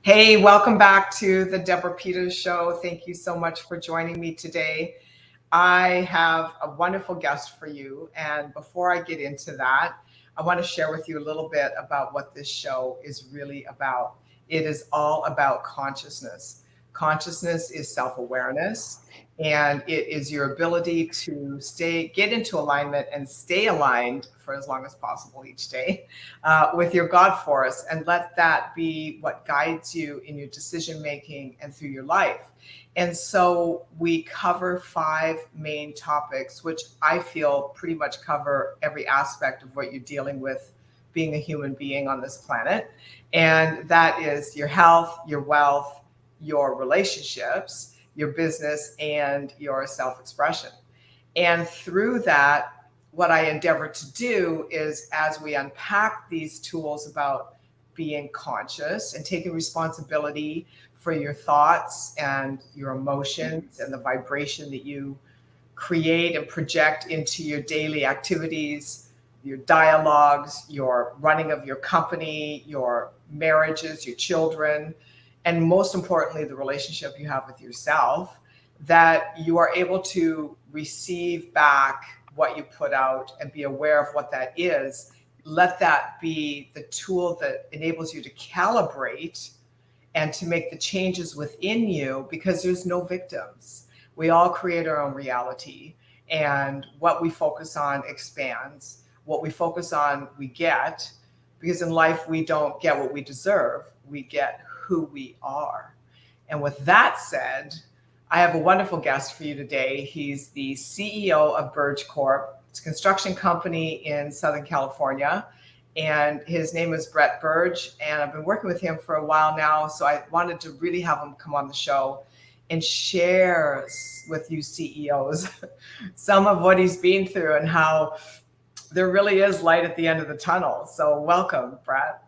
Hey, welcome back to the Deborah Peters Show. Thank you so much for joining me today. I have a wonderful guest for you. And before I get into that, I want to share with you a little bit about what this show is really about. It is all about consciousness. Consciousness is self-awareness, and it is your ability to get into alignment and stay aligned for as long as possible each day with your God force, and let that be what guides you in your decision making and through your life. And so we cover 5 main topics, which I feel pretty much cover every aspect of what you're dealing with being a human being on this planet. And that is your health, your wealth, your relationships, your business, and your self-expression. And through that, what I endeavor to do is, as we unpack these tools about being conscious and taking responsibility for your thoughts and your emotions and the vibration that you create and project into your daily activities, your dialogues, your running of your company, your marriages, your children, and most importantly, the relationship you have with yourself, that you are able to receive back what you put out and be aware of what that is. Let that be the tool that enables you to calibrate and to make the changes within you, because there's no victims. We all create our own reality, and what we focus on expands. What we focus on, we get, because in life, we don't get what we deserve. We get who we are. And with that said, I have a wonderful guest for you today. He's the CEO of Burge Corp. It's a construction company in Southern California. And his name is Bret Burge. And I've been working with him for a while now. So I wanted to really have him come on the show and share with you CEOs some of what he's been through and how there really is light at the end of the tunnel. So welcome, Bret.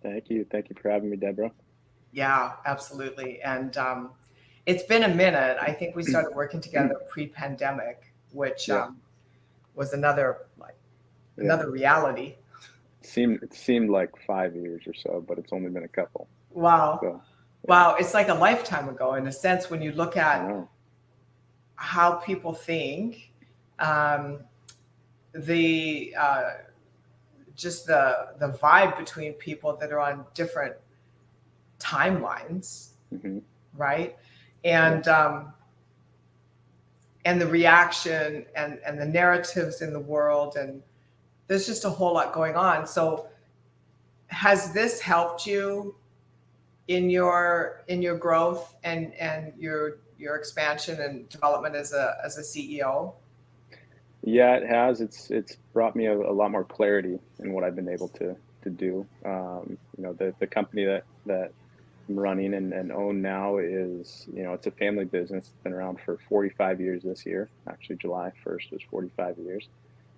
Thank you. Thank you for having me, Deborah. Yeah, absolutely. And it's been a minute. I think we started working together pre-pandemic, which was another reality. It seemed like 5 years or so, but it's only been a couple. Wow. So, wow. It's like a lifetime ago in a sense when you look at how people think, just the vibe between people that are on different timelines, right? And and the reaction and the narratives in the world, and there's just a whole lot going on. So has this helped you in your growth and your expansion and development as a CEO? Yeah, it has. It's brought me a lot more clarity in what I've been able to do. The company that I'm running and own now is, it's a family business. It's been around for 45 years this year. Actually, July 1st was 45 years.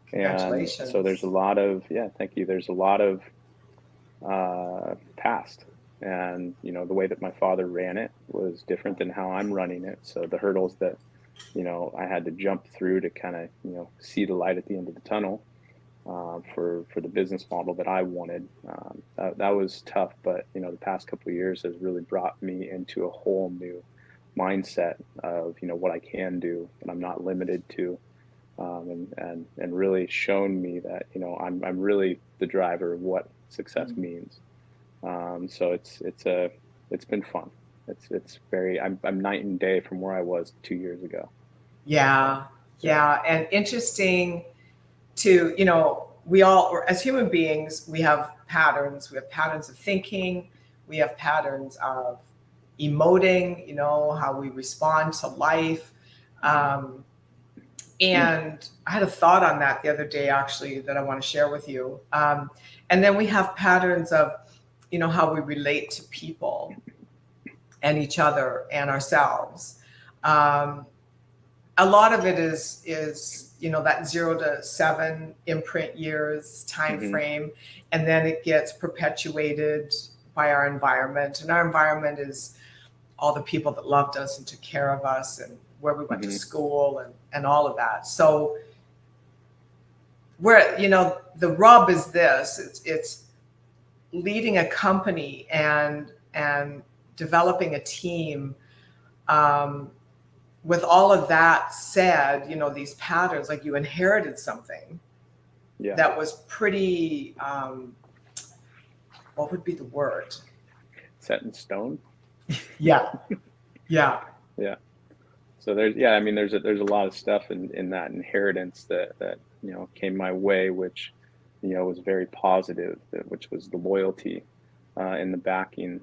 Congratulations. And so there's a lot of, thank you. There's a lot of past. And, the way that my father ran it was different than how I'm running it. So the hurdles that, I had to jump through to kind of, see the light at the end of the tunnel for the business model that I wanted. That was tough, but, the past couple of years has really brought me into a whole new mindset of, what I can do and I'm not limited to. And really shown me that, I'm really the driver of what success means. So it's been fun. It's very, I'm night and day from where I was 2 years ago. Yeah. And interesting to, we all, as human beings, we have patterns. We have patterns of thinking. We have patterns of emoting, how we respond to life. And I had a thought on that the other day, actually, that I want to share with you. And then we have patterns of, how we relate to people and each other and ourselves. A lot of it is that 0 to 7 imprint years time frame, and then it gets perpetuated by our environment. And our environment is all the people that loved us and took care of us, and where we went to school and all of that. So where, the rub is this, it's leading a company and developing a team, with all of that said, you know, these patterns, like you inherited something that was pretty, what would be the word? Set in stone. Yeah. Yeah. Yeah. So there's a lot of stuff in that inheritance that you know came my way, which you know was very positive, which was the loyalty and the backing.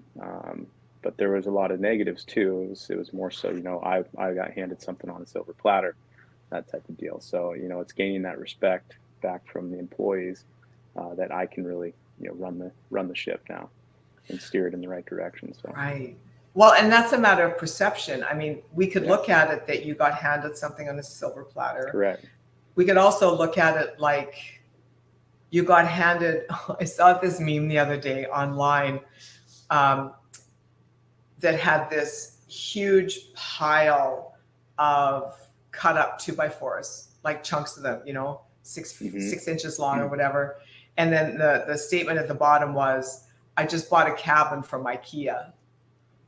But there was a lot of negatives too. It was more so, you know, I got handed something on a silver platter, that type of deal. So you know, it's gaining that respect back from the employees that I can really, you know, run the ship now and steer it in the right direction. So right. Well, and that's a matter of perception. I mean, we could look at it that you got handed something on a silver platter. Correct. We could also look at it like you got handed, I saw this meme the other day online that had this huge pile of cut up 2x4s, like chunks of them, you know, 6 inches long or whatever. And then the statement at the bottom was, I just bought a cabin from IKEA.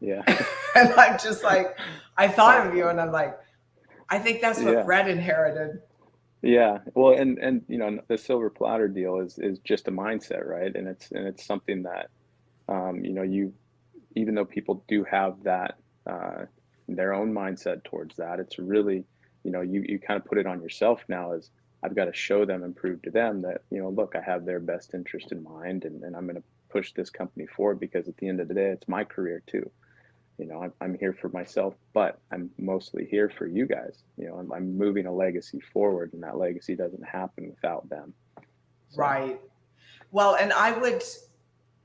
Yeah. And I'm just like, I thought of you and I'm like, I think that's what Bret inherited. Yeah. Well, and you know, the silver platter deal is just a mindset, right? And it's something that you know, even though people do have that their own mindset towards that, it's really, you know, you kind of put it on yourself now as I've got to show them and prove to them that, you know, look, I have their best interest in mind and I'm going to push this company forward because at the end of the day, it's my career too. You know, I'm here for myself, but I'm mostly here for you guys. You know, I'm moving a legacy forward, and that legacy doesn't happen without them. So. Right. Well, and I would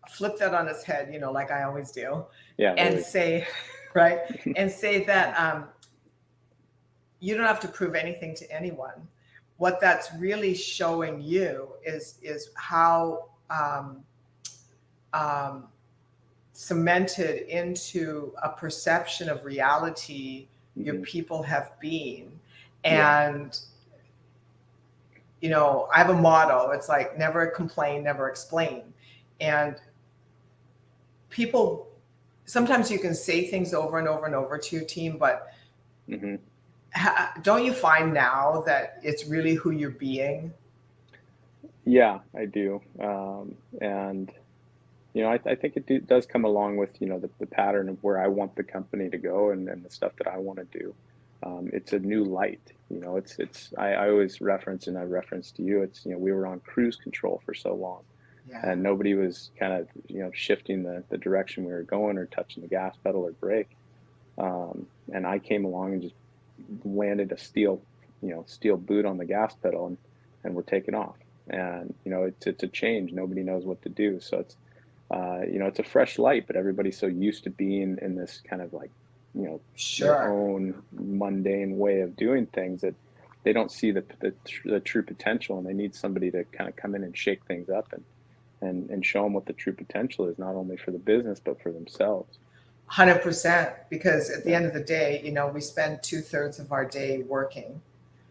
flip that on its head, you know, like I always do, and say, right, and say that you don't have to prove anything to anyone. What that's really showing you is how cemented into a perception of reality your people have been. And you know, I have a motto, it's like never complain, never explain. And people, sometimes you can say things over and over and over to your team, but don't you find now that it's really who you're being? Yeah, I do. And you know, I think it does come along with, you know, the pattern of where I want the company to go and the stuff that I want to do. It's a new light, you know, I always reference, and I referenced to you, it's, you know, we were on cruise control for so long and nobody was kind of, you know, shifting the direction we were going or touching the gas pedal or brake. And I came along and just landed a steel boot on the gas pedal and we're taking off. And, you know, it's a change. Nobody knows what to do. So it's, you know, it's a fresh light, but everybody's so used to being in this kind of like, you know, their own mundane way of doing things that they don't see the true potential, and they need somebody to kind of come in and shake things up and show them what the true potential is, not only for the business, but for themselves. 100%, because at the end of the day, you know, we spend 2/3 of our day working.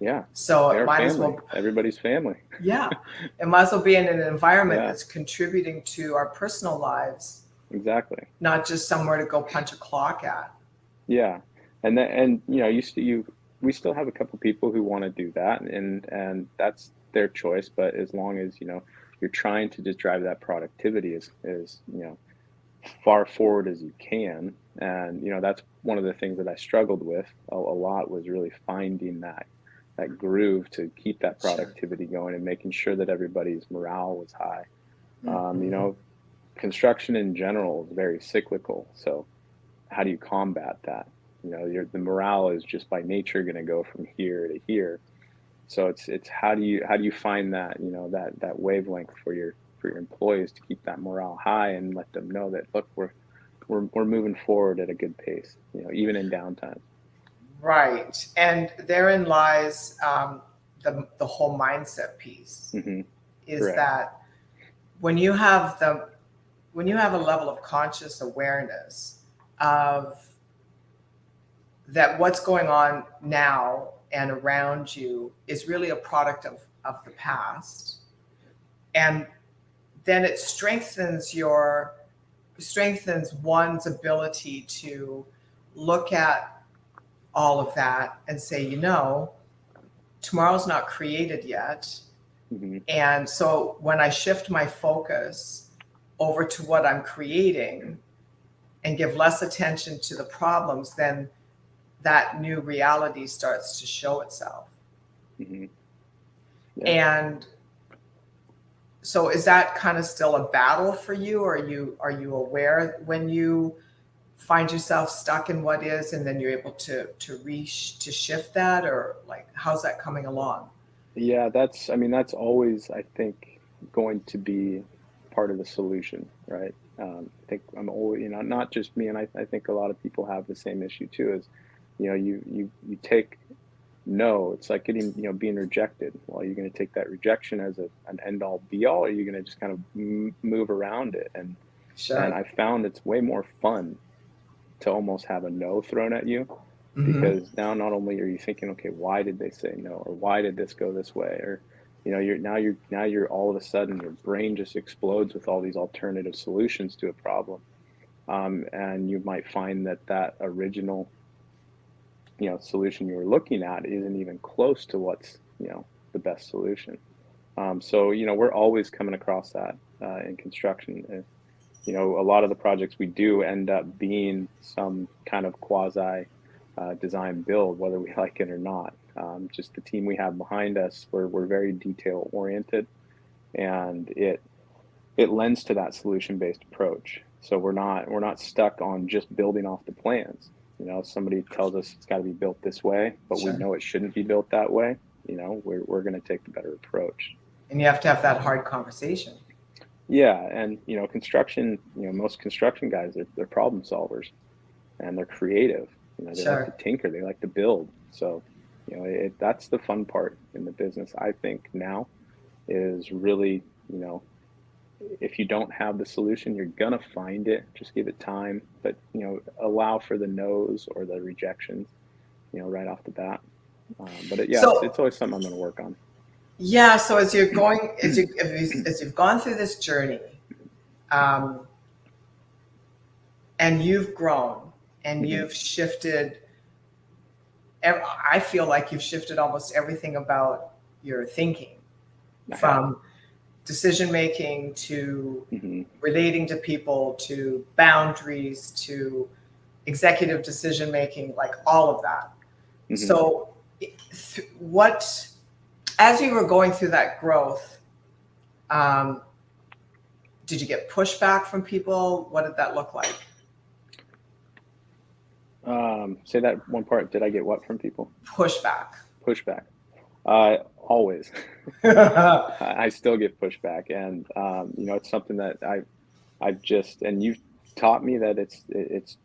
Yeah. So it might family. as well. Everybody's family. Yeah. It might as well be in an environment that's contributing to our personal lives. Exactly. Not just somewhere to go punch a clock at. Yeah. And you know, we still have a couple people who want to do that, and that's their choice. But as long as, you know, you're trying to just drive that productivity as you know, far forward as you can. And, you know, that's one of the things that I struggled with a lot, was really finding that groove to keep that productivity going and making sure that everybody's morale was high. You know, construction in general is very cyclical. So how do you combat that? You know, the morale is just by nature going to go from here to here. So it's how do you find that, you know, that wavelength for your employees to keep that morale high and let them know that, look, we're moving forward at a good pace, you know, even in downtime. Right. And therein lies the whole mindset piece, is Correct. that when you have a level of conscious awareness of that what's going on now and around you is really a product of the past, and then it strengthens your strengthens one's ability to look at all of that and say, tomorrow's not created yet. Mm-hmm. And so when I shift my focus over to what I'm creating and give less attention to the problems, then that new reality starts to show itself. Mm-hmm. Yeah. And so is that kind of still a battle for you? Or are you aware when you find yourself stuck in what is, and then you're able to shift that, or like, how's that coming along? Yeah, that's always, I think, going to be part of the solution, right? I think I'm always, not just me, and I think a lot of people have the same issue too, is, you take no, it's like getting, being rejected. Well, are you going to take that rejection as an end all be all, or are you going to just kind of move around it? And Sure. I found it's way more fun to almost have a no thrown at you, Mm-hmm. because now not only are you thinking, okay, why did they say no, or why did this go this way, or you're all of a sudden your brain just explodes with all these alternative solutions to a problem, and you might find that original solution you were looking at isn't even close to what's the best solution. So we're always coming across that in construction. A lot of the projects we do end up being some kind of quasi design build, whether we like it or not. Just the team we have behind us, we're very detail oriented, and it lends to that solution based approach. So we're not stuck on just building off the plans. Somebody tells us it's got to be built this way, but we Sure. know it shouldn't be built that way. We're going to take the better approach. And you have to have that hard conversation. Yeah, and construction, most construction guys, they're problem solvers, and they're creative. They Sure. like to tinker, they like to build. So, that's the fun part in the business, I think, now, is really, if you don't have the solution, you're gonna find it. Just give it time, but allow for the no's or the rejections, right off the bat. So it's always something I'm gonna work on. yeah, so as you're going, as you've gone through this journey, um, and you've grown and Mm-hmm. you've shifted, I feel like you've shifted almost everything about your thinking, from decision making to Mm-hmm. relating to people to boundaries to executive decision making, like all of that. Mm-hmm. So, what, as you were going through that growth, did you get pushback from people? What did that look like? Say that one part. Did I get what from people? Pushback. Pushback. Always. I still get pushback, and it's something that I've just, and you've taught me that it's it's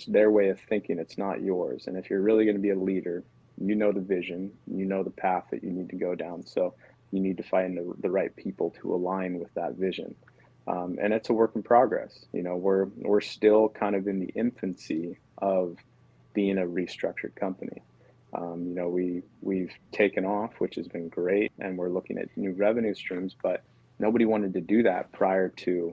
their way of thinking. It's not yours. And if you're really going to be a leader, the vision, the path that you need to go down. So you need to find the right people to align with that vision. And it's a work in progress. We're still kind of in the infancy of being a restructured company. We've taken off, which has been great, and we're looking at new revenue streams, but nobody wanted to do that prior to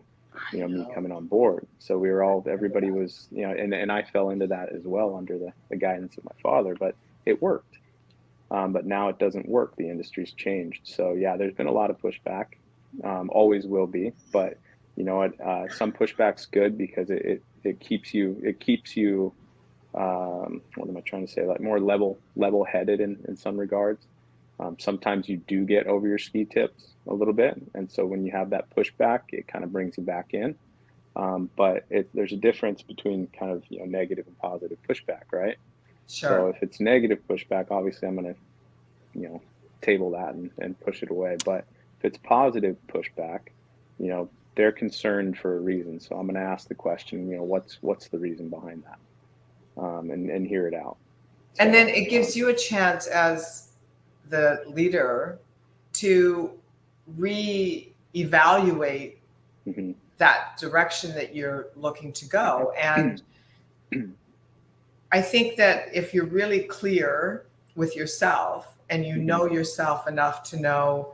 me coming on board. So everybody was, and I fell into that as well under the guidance of my father, but it worked. But now it doesn't work. The industry's changed. So yeah, there's been a lot of pushback, always will be, but some pushback's good because it keeps you what am I trying to say? Like more level headed in some regards. Sometimes you do get over your ski tips a little bit, and so when you have that pushback, it kind of brings you back in. But there's a difference between kind of negative and positive pushback, right? Sure. So if it's negative pushback, obviously I'm going to table that and push it away. But if it's positive pushback, they're concerned for a reason. So I'm going to ask the question, what's the reason behind that? And hear it out. So, and then it gives you a chance as the leader to reevaluate mm-hmm. that direction that you're looking to go. And I think that if you're really clear with yourself and you know yourself enough to know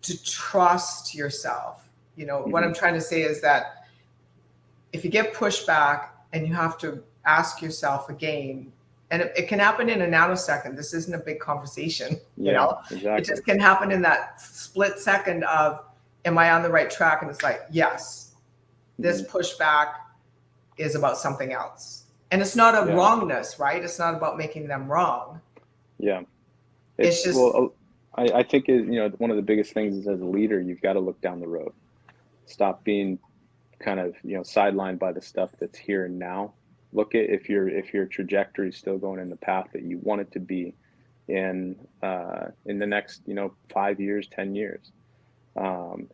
to trust yourself. You know, what Mhm. I'm trying to say is that if you get pushback and you have to ask yourself again, and it can happen in a nanosecond. This isn't a big conversation, you Yeah, know, it exactly. just can happen in that split second of, am I on the right track? And it's like, yes, this Mhm. pushback is about something else. And it's not a Yeah, wrongness, right? It's not about making them wrong. yeah. It's It's just, well, I think is one of the biggest things is as a leader, you've got to look down the road. Stop being kind of sidelined by the stuff that's here and now. Look at if your trajectory is still going in the path that you want it to be in the next 5 years, 10 years. And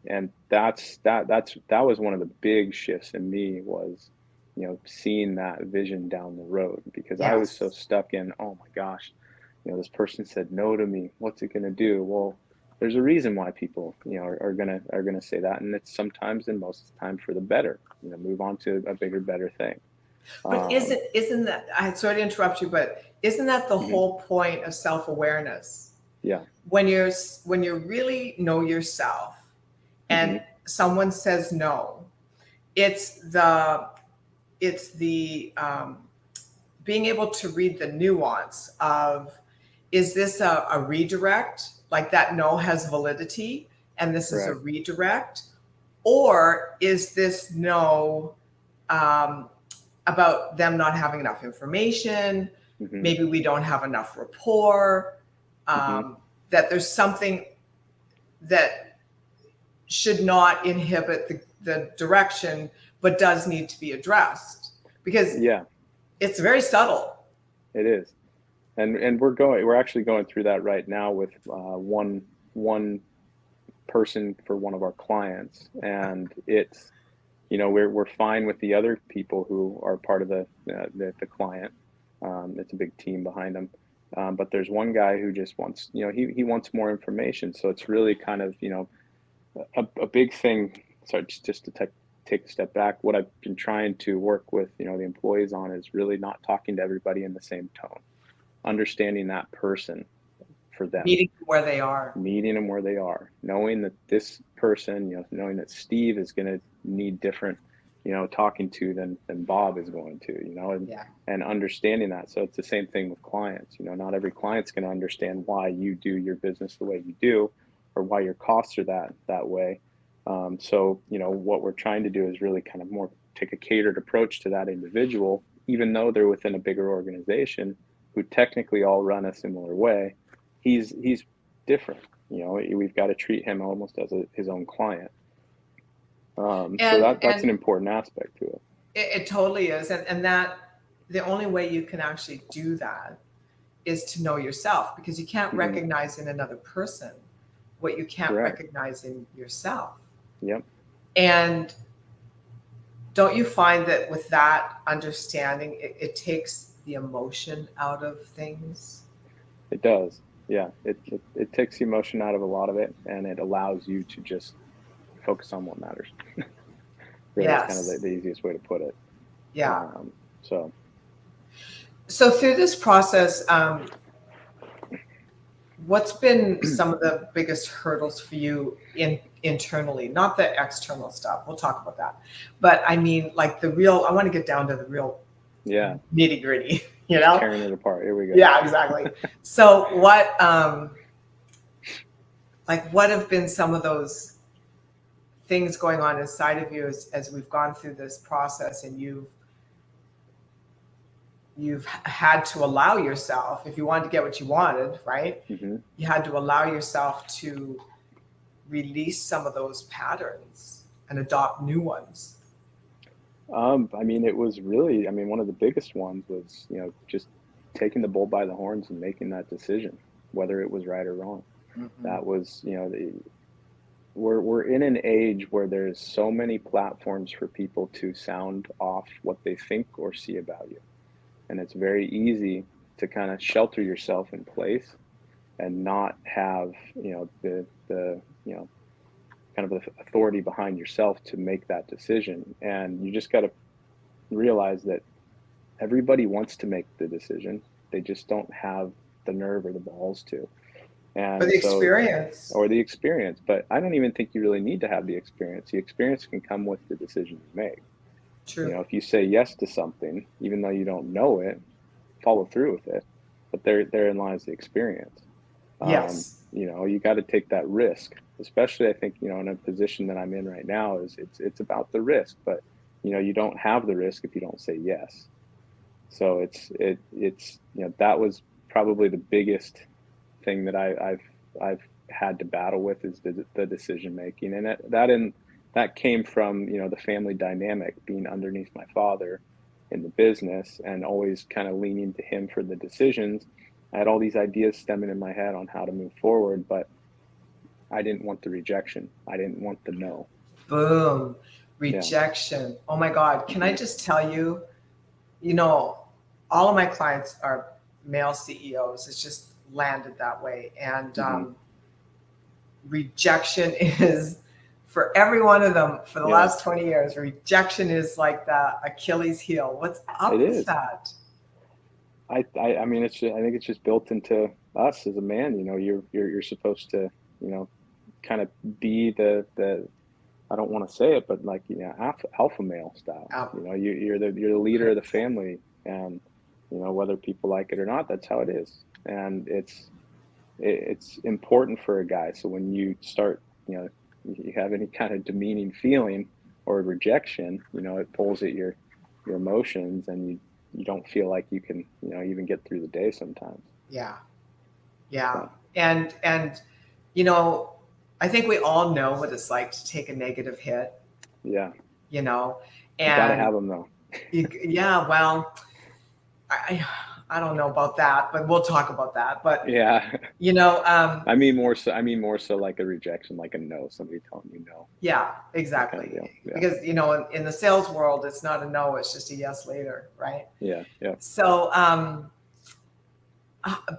that was one of the big shifts in me was seeing that vision down the road because I was so yes. stuck in, oh my gosh, this person said no to me, what's it going to do? Well, there's a reason why people are gonna say that, and it's sometimes and most of the time for the better, move on to a bigger, better thing. But um isn't that, I sorry to interrupt you, but isn't that the mhm, whole point of self-awareness? yeah. When you really know yourself and Hmm. someone says no, it's the being able to read the nuance of, is this a redirect, like that no has validity and this is a Correct. redirect, or is this no um, about them not having enough information, Hmm. maybe we don't have enough rapport, Hmm. that there's something that should not inhibit the direction but does need to be addressed, because Yeah, it's very subtle. it is. And we're actually going through that right now with one person for one of our clients, and it's we're fine with the other people who are part of the client. It's a big team behind them, but there's one guy who just wants he wants more information. So it's really kind of a big thing. Sorry, just to take a step back. What I've been trying to work with the employees on is really not talking to everybody in the same tone, understanding that person for them, Meeting where they are. meeting them where they are, knowing that this person, knowing that Steve is going to need different, talking to than Bob is going to, Yeah. and understanding that. So it's the same thing with clients. Not every client's going to understand why you do your business the way you do, or why your costs are that way. So what we're trying to do is really kind of more take a catered approach to that individual, even though they're within a bigger organization who technically all run a similar way. He's different. We've got to treat him almost as his own client. So that's an And important aspect to it. it totally is. And that the only way you can actually do that is to know yourself, because you can't Hmm. recognize in another person what you can't Correct. recognize in yourself. Yep. And don't you find that with that understanding, it takes the emotion out of things? It does. Yeah. It takes the emotion out of a lot of it, and it allows you to just focus on what matters. Really, is kind of Yes. the easiest way to put it. Yeah. Um, so. So through this process, what's been some of the biggest hurdles for you internally? Not the external stuff. We'll talk about that. But I mean, like the real, I want to get down to the real Yeah. nitty gritty, you Just know? tearing it apart. Here we go. Yeah, exactly. So what have been some of those things going on inside of you as we've gone through this process, and you've had to allow yourself, if you wanted to get what you wanted, right? Hmm. You had to allow yourself to release some of those patterns and adopt new ones. I mean, it was really, I mean, one of the biggest ones was, just taking the bull by the horns and making that decision, whether it was right or wrong. Mm-hmm. That was, we're in an age where there's so many platforms for people to sound off what they think or see about you. And it's very easy to kind of shelter yourself in place and not have, the kind of the authority behind yourself to make that decision. And you just got to realize that everybody wants to make the decision. They just don't have the nerve or the balls to. For And the so, experience. or the experience, but I don't even think you really need to have the experience. The experience can come with the decision you make. True. If you say yes to something, even though you don't know it, follow through with it. But therein lies the experience. Yes. You got to take that risk, especially I think, in a position that I'm in right now is it's about the risk, but you don't have the risk if you don't say yes. So it's that was probably the biggest thing that I've had to battle with is the decision making, and that came from the family dynamic, being underneath my father in the business and always kind of leaning to him for the decisions. I had all these ideas stemming in my head on how to move forward, but I didn't want the rejection. I didn't want the no. Boom. Yeah. Rejection. Oh my God. Can I just tell you, all of my clients are male CEOs. It's just landed that way. And rejection is, for every one of them for the last 20 years, rejection is like the Achilles heel. What's up with that? I mean, I think it's just built into us as a man. You're supposed to, kind of be the I don't want to say it, but like alpha male style. You're the leader of the family, and whether people like it or not, that's how it is. And it's important for a guy. So when you start, you have any kind of demeaning feeling or rejection, it pulls at your emotions, and you don't feel like you can, even get through the day sometimes. Yeah. And I think we all know what it's like to take a negative hit. Yeah. And you gotta have them though. Well, I don't know about that, but we'll talk about that. But yeah, I mean more so like a rejection, like a no, somebody telling you no. Yeah, exactly. Kind of because in the sales world, it's not a no, it's just a yes later, right? Yeah. So,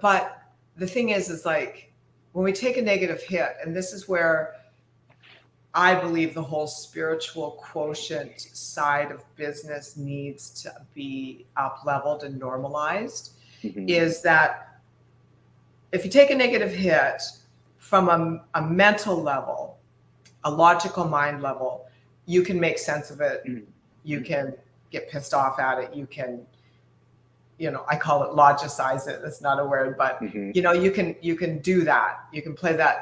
but the thing is like when we take a negative hit, and this is where I believe the whole spiritual quotient side of business needs to be up-leveled and normalized, is that if you take a negative hit from a mental level, a logical mind level, you can make sense of it. You can get pissed off at it. You can, I call it logicize it. That's not a word, but you can do that. You can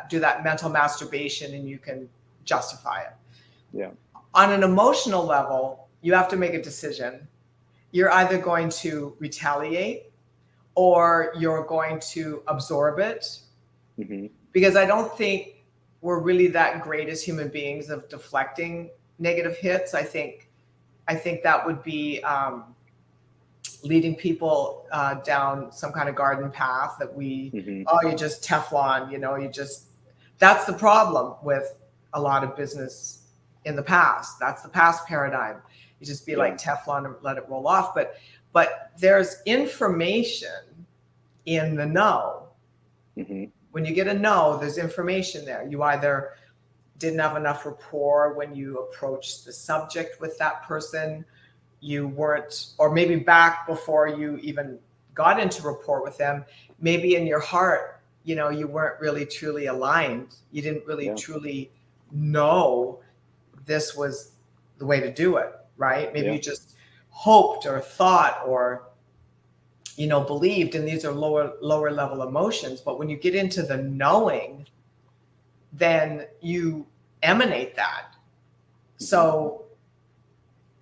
do that mental masturbation, and you can justify it. Yeah. On an emotional level, you have to make a decision. You're either going to retaliate or you're going to absorb it. Because I don't think we're really that great as human beings of deflecting negative hits. I think that would be leading people down some kind of garden path that you're just Teflon, that's the problem with a lot of business in the past. That's the past paradigm. You just be like Teflon and let it roll off. But there's information in the no. When you get a no, there's information there. You either didn't have enough rapport when you approached the subject with that person. You weren't, or maybe back before you even got into rapport with them, maybe in your heart, you weren't really truly aligned. You didn't really truly know this was the way to do it, right? Maybe you just hoped or thought or believed, and these are lower level emotions. But when you get into the knowing, then you emanate that. So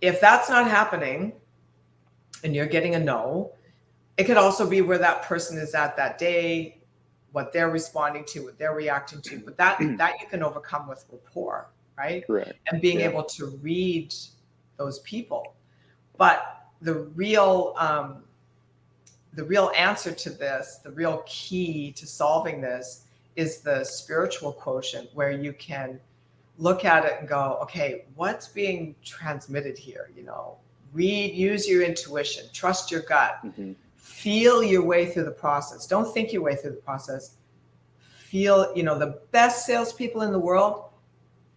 if that's not happening and you're getting a no, it could also be where that person is at that day, what they're responding to, what they're reacting to. But that you can overcome with rapport, right? Correct. And being able to read those people. But the real answer to this, the real key to solving this, is the spiritual quotient, where you can look at it and go, okay, what's being transmitted here? Use your intuition, trust your gut, feel your way through the process. Don't think your way through the process. Feel, the best salespeople in the world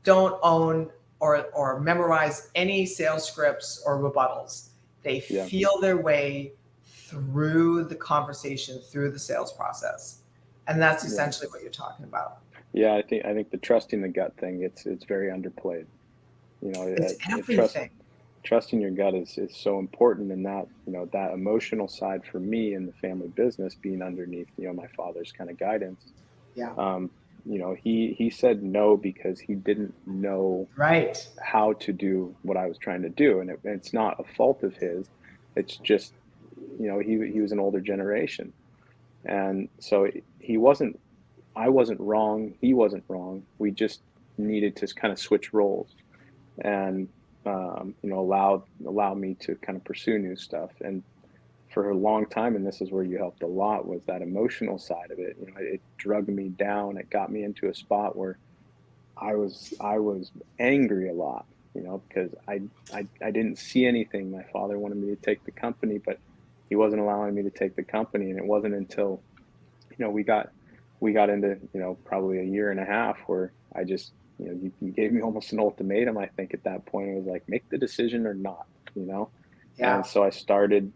don't own or memorize any sales scripts or rebuttals. They feel their way through the conversation, through the sales process. And that's Yeah. essentially what you're talking about. Yeah, I think the trusting the gut thing, it's very underplayed. You know, It's trust everything. trusting your gut is so important, and that, that emotional side for me in the family business being underneath, my father's kind of guidance. Yeah. Um, he said no because he didn't know Right. how to do what I was trying to do, and it's not a fault of his. It's just, he was an older generation, and so he wasn't. I wasn't wrong. He wasn't wrong. We just needed to kind of switch roles, and allow me to kind of pursue new stuff. And for a long time, and this is where you helped a lot, was that emotional side of it. It drug me down. It got me into a spot where I was angry a lot, because I didn't see anything. My father wanted me to take the company, but he wasn't allowing me to take the company. And it wasn't until, we got into, probably a year and a half where I just, you gave me almost an ultimatum. I think at that point it was like, make the decision or not, Yeah. and so I started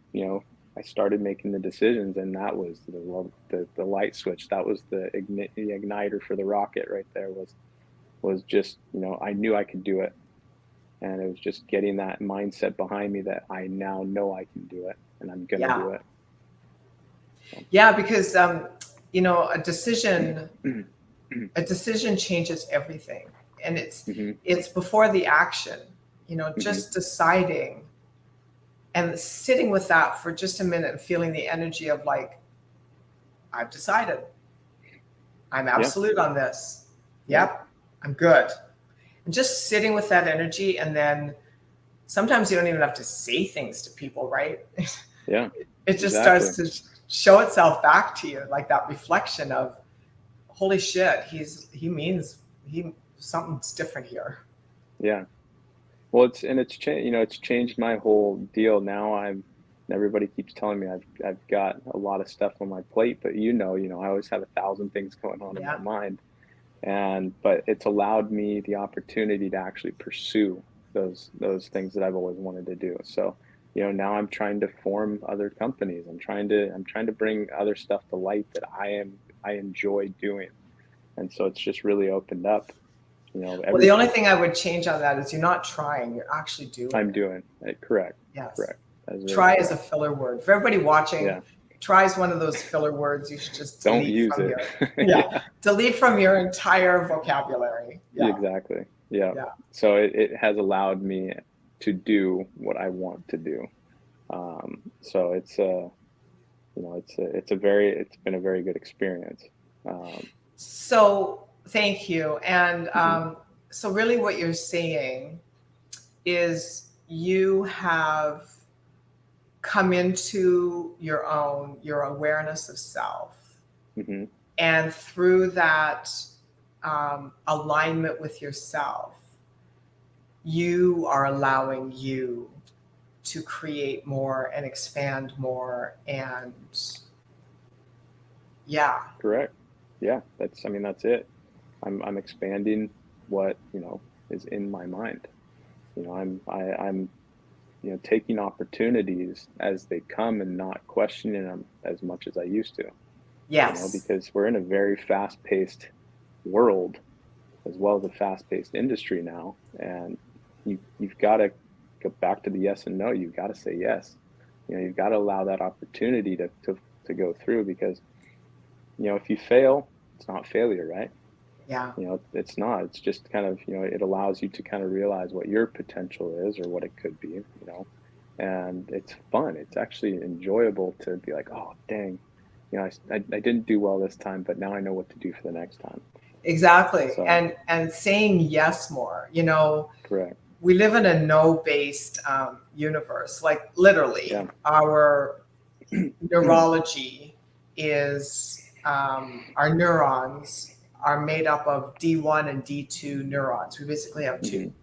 making the decisions, and that was the light switch. That was the igniter for the rocket right there. Was just, I knew I could do it, and it was just getting that mindset behind me that I now know I can do it, and I'm gonna Yeah. do it. Yeah. Because, a decision changes everything. And Hmm. it's before the action, Hmm. just deciding and sitting with that for just a minute and feeling the energy of like, I've decided. I'm Yeah. absolute on this. Yeah. Yep. I'm good. And just sitting with that energy. And then sometimes you don't even have to say things to people, right? Yeah. It just Exactly. starts to show itself back to you, like that reflection of, holy shit, something's different here. Yeah. Well, it's changed. It's changed my whole deal. Now everybody keeps telling me I've got a lot of stuff on my plate, but I always have 1,000 things going on in my Yeah. mind. But it's allowed me the opportunity to actually pursue those things that I've always wanted to do. So, now I'm trying to form other companies. I'm trying to bring other stuff to light that I enjoy doing. And so it's just really opened up, Well, the only everything. thing I would change on that is you're not trying, you're actually doing I'm it. doing it. Correct. Yes. Correct. That is very Try is a correct. filler word. For everybody watching, Yeah. try is one of those filler words you should just Don't delete use from it. your, yeah, Yeah. delete from your entire vocabulary. Yeah. Exactly. Yeah. Yeah. So it has allowed me to do what I want to do. So it's been a very good experience. Um, So thank you. And mhm, so really what you're saying is you have come into your awareness of self. mhm, And through that alignment with yourself, you are allowing you to create more and expand more. And yeah, correct. Yeah. That's it. I'm expanding what, is in my mind. I'm taking opportunities as they come and not questioning them as much as I used to, yes, because we're in a very fast-paced world as well as a fast-paced industry now. And you've got to go back to the yes and no. You've got to say yes. You've got to allow that opportunity to go through, because, if you fail, it's not failure, right? yeah. It's not. It's just kind of, it allows you to kind of realize what your potential is or what it could be, and it's fun. It's actually enjoyable to be like, oh, dang, I didn't do well this time, but now I know what to do for the next time. Exactly. So, And saying yes more. correct. We live in a no based universe. Like literally, Yeah. our neurology is our neurons are made up of D1 and D2 neurons. We basically have Hmm. two.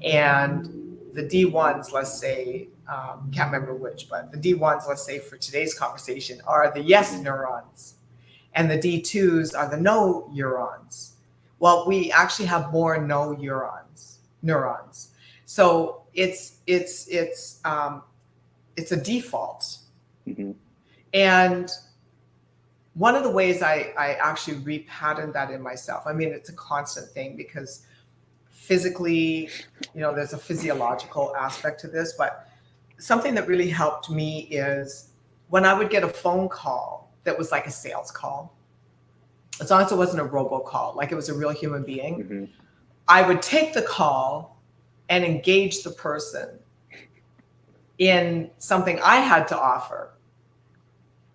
And the D1s, let's say, can't remember which, but the D1s, let's say for today's conversation, are the yes Hmm. neurons, and the D2s are the no neurons. Well, we actually have more no neurons. So it's a default. Hmm. And one of the ways I actually repatterned that in myself, I mean, it's a constant thing because physically, there's a physiological aspect to this, but something that really helped me is when I would get a phone call that was like a sales call, as long as it wasn't a robocall, like it was a real human being, Mm-hmm. I would take the call and engage the person in something I had to offer.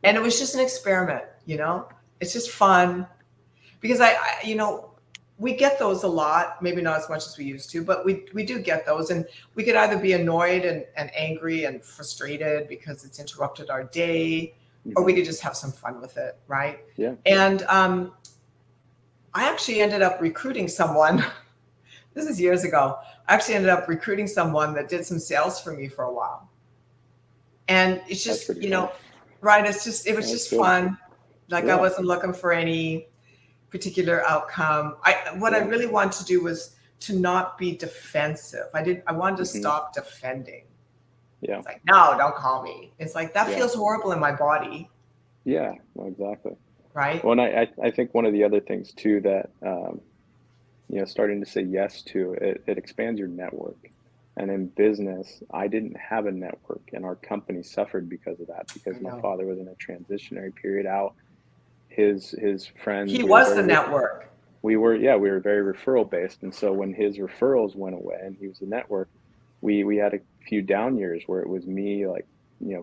And it was just an experiment, it's just fun because we get those a lot, maybe not as much as we used to, but we do get those. And we could either be annoyed and angry and frustrated because it's interrupted our day, or we could just have some fun with it, right? Yeah. And I actually ended up recruiting someone. This is years ago. I actually ended up recruiting someone that did some sales for me for a while. And it's just, cool. right. It was just good. Fun. Like I wasn't looking for any particular outcome. What I really wanted to do was to not be defensive. I wanted to stop defending. Yeah. It's like, no, don't call me. It's like, that feels horrible in my body. Yeah, well, exactly. Right. Well, and I think one of the other things too that, starting to say yes to, it expands your network. And in business, I didn't have a network, and our company suffered because of that, because my father was in a transitionary period out. His friends. He was the network. We were very referral based. And so when his referrals went away and he was the network, we had a few down years where it was me, like,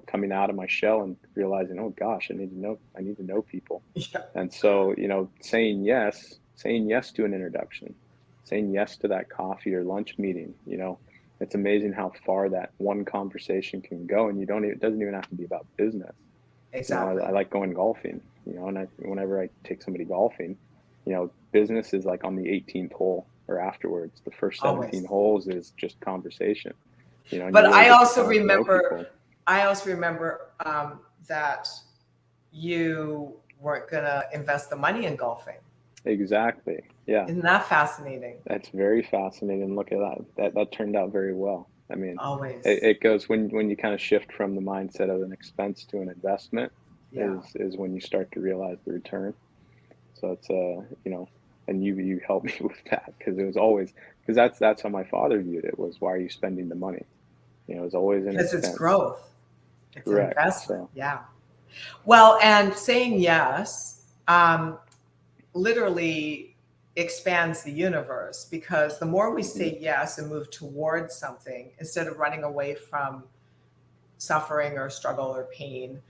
coming out of my shell and realizing, oh gosh, I need to know people. Yeah. And so, saying yes to an introduction, saying yes to that coffee or lunch meeting, it's amazing how far that one conversation can go. And it doesn't even have to be about business. Exactly. I like going golfing, and whenever I take somebody golfing, business is like on the 18th hole or afterwards. The first 17 holes is just conversation. But I also remember that you weren't going to invest the money in golfing. Exactly. Yeah. Isn't that fascinating? That's very fascinating. Look at that. That turned out very well. I mean, always it goes when you kind of shift from the mindset of an expense to an investment is when you start to realize the return. So it's and you helped me with that, because it was always, because that's how my father viewed it, was, why are you spending the money? It was always an expense. Because it's growth. It's an investment. So. Yeah. Well, and saying yes, literally expands the universe, because the more we say yes and move towards something instead of running away from suffering or struggle or pain,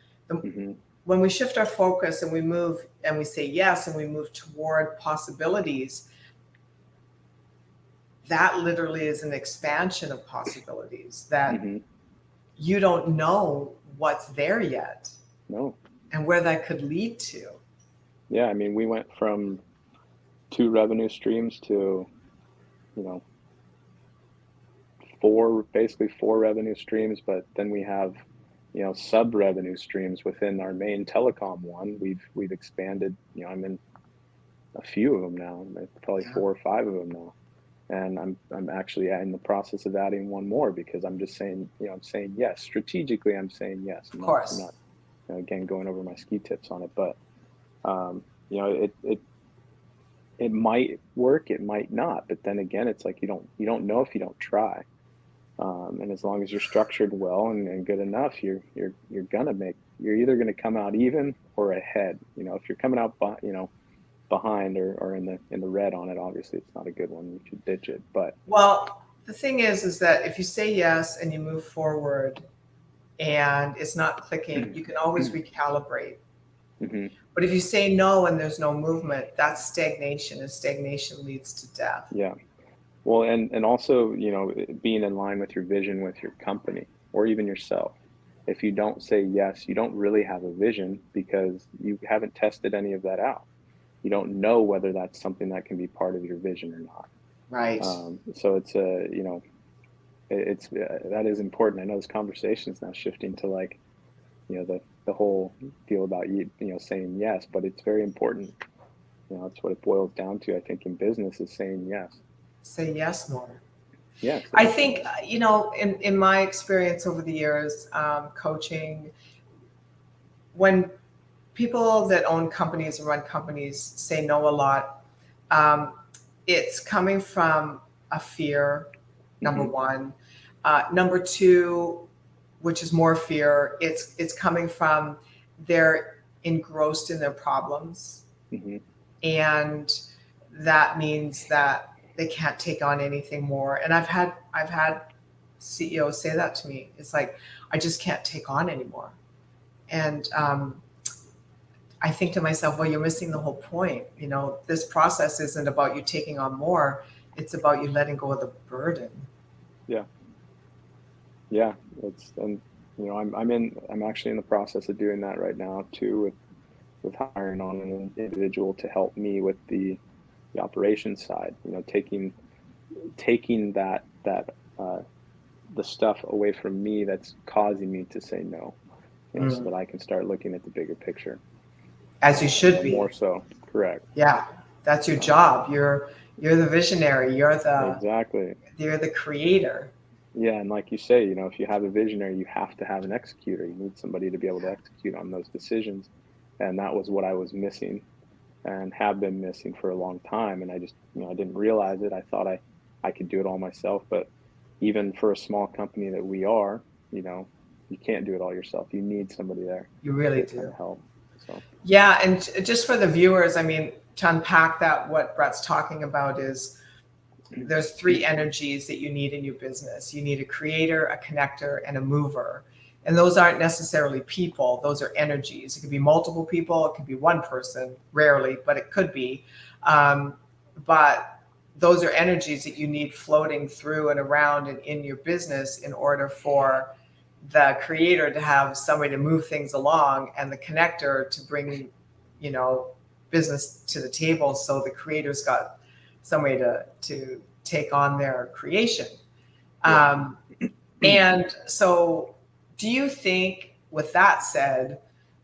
when we shift our focus and we move and we say yes and we move toward possibilities, that literally is an expansion of possibilities that you don't know what's there yet. No. And where that could lead to. Yeah, I mean, we went from 2 revenue streams to, 4 revenue streams, but then we have, sub revenue streams within our main telecom one. We've expanded, I'm in a few of them now, probably 4 or 5 of them now. And I'm actually in the process of adding one more, because I'm just saying, I'm saying yes. Strategically, I'm saying yes. Of course. I'm not, again, going over my ski tips on it, but, it might work, it might not, but then again, it's like you don't know if you don't try. And as long as you're structured well and good enough, you're either gonna come out even or ahead. If you're coming out behind or in the red on it, obviously it's not a good one. You should ditch it. But the thing is that if you say yes and you move forward and it's not clicking, you can always recalibrate. But if you say no and there's no movement, that's stagnation, and stagnation leads to death. Yeah. Well, and also, being in line with your vision with your company or even yourself. If you don't say yes, you don't really have a vision, because you haven't tested any of that out. You don't know whether that's something that can be part of your vision or not. Right. So it's that is important. I know this conversation is now shifting to, like, the whole deal about saying yes, but it's very important. That's what it boils down to, I think, in business, is saying yes. Say yes more. Yeah. I think, in my experience over the years, coaching, when people that own companies and run companies say no a lot. It's coming from a fear, number one. Number two, which is more fear, it's coming from they're engrossed in their problems. And that means that they can't take on anything more. And I've had CEOs say that to me. It's like, I just can't take on anymore. And I think to myself, well, you're missing the whole point. You know, this process isn't about you taking on more. It's about you letting go of the burden. Yeah. It's, and you know, I'm actually in the process of doing that right now too, with hiring on an individual to help me with the operations side. You know, taking that the stuff away from me that's causing me to say no, you know, so that I can start looking at the bigger picture. As you should be. More so, correct. Yeah, that's your job. You're the visionary. You're the creator. Yeah, and like you say, you know, if you have a visionary, you have to have an executor. You need somebody to be able to execute on those decisions, and that was what I was missing, and have been missing for a long time. And I just, you know, I didn't realize it. I thought I could do it all myself, but even for a small company that we are, you know, you can't do it all yourself. You need somebody there. You really do. Help. So. Yeah, and just for the viewers, I mean, to unpack that, what Bret's talking about is there's three energies that you need in your business. You need a creator, a connector, and a mover. And those aren't necessarily people. Those are energies. It could be multiple people. It could be one person, rarely, but it could be. But those are energies that you need floating through and around and in your business in order for the creator to have somebody to move things along and the connector to bring, you know, business to the table. So the creator's got somebody to take on their creation. And so do you think, with that said,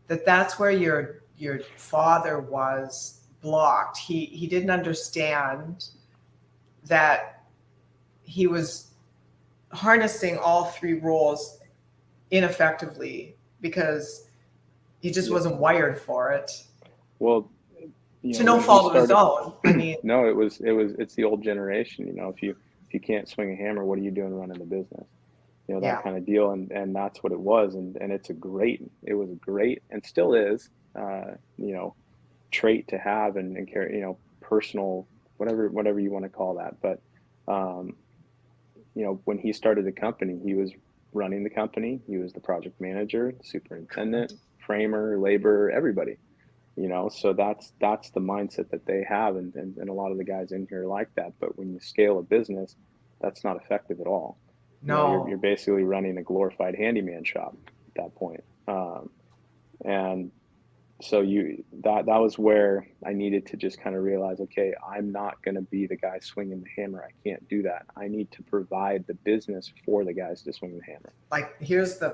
that's where your father was blocked? He didn't understand that he was harnessing all three roles ineffectively because he just wasn't wired for it. Well, to no fault of his own. I mean, no, it's the old generation. You know, if you can't swing a hammer, what are you doing running the business? You know, that kind of deal. And that's what it was. And it was a great and still is, you know, trait to have and carry, you know, personal, whatever you want to call that. But, you know, when he started the company, he was running the company. He was the project manager, superintendent, framer, laborer, everybody, you know, so that's the mindset that they have. And a lot of the guys in here like that. But when you scale a business, that's not effective at all. No, you know, you're basically running a glorified handyman shop at that point. And so that was where I needed to just kind of realize, okay, I'm not going to be the guy swinging the hammer. I can't do that. I need to provide the business for the guys to swing the hammer. Like here's the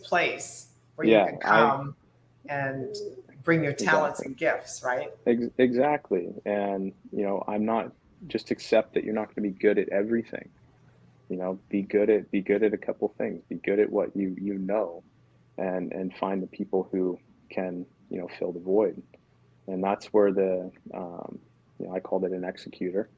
place where you can come and bring your talents and gifts, right? Exactly. And, you know, I'm not, just accept that you're not going to be good at everything. You know, be good at a couple things. Be good at what you know, and find the people who can, you know, fill the void. And that's where you know, I called it an executor,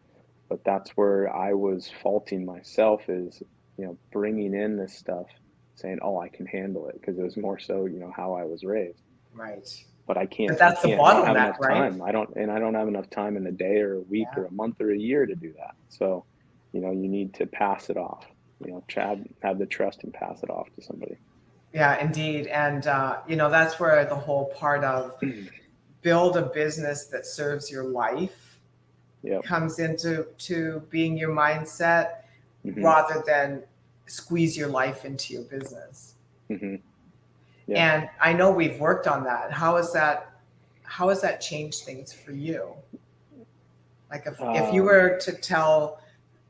but that's where I was faulting myself, is, you know, bringing in this stuff, saying, oh, I can handle it, because it was more so, you know, how I was raised. Right. But I can't. But that's the bottleneck, right? I don't have enough time in a day or a week or a month or a year to do that. So, you know, you need to pass it off. You know, have the trust and pass it off to somebody. Yeah, indeed. And, you know, that's where the whole part of build a business that serves your life comes into being your mindset, rather than squeeze your life into your business. And I know we've worked on that. How has that changed things for you? Like if you were to tell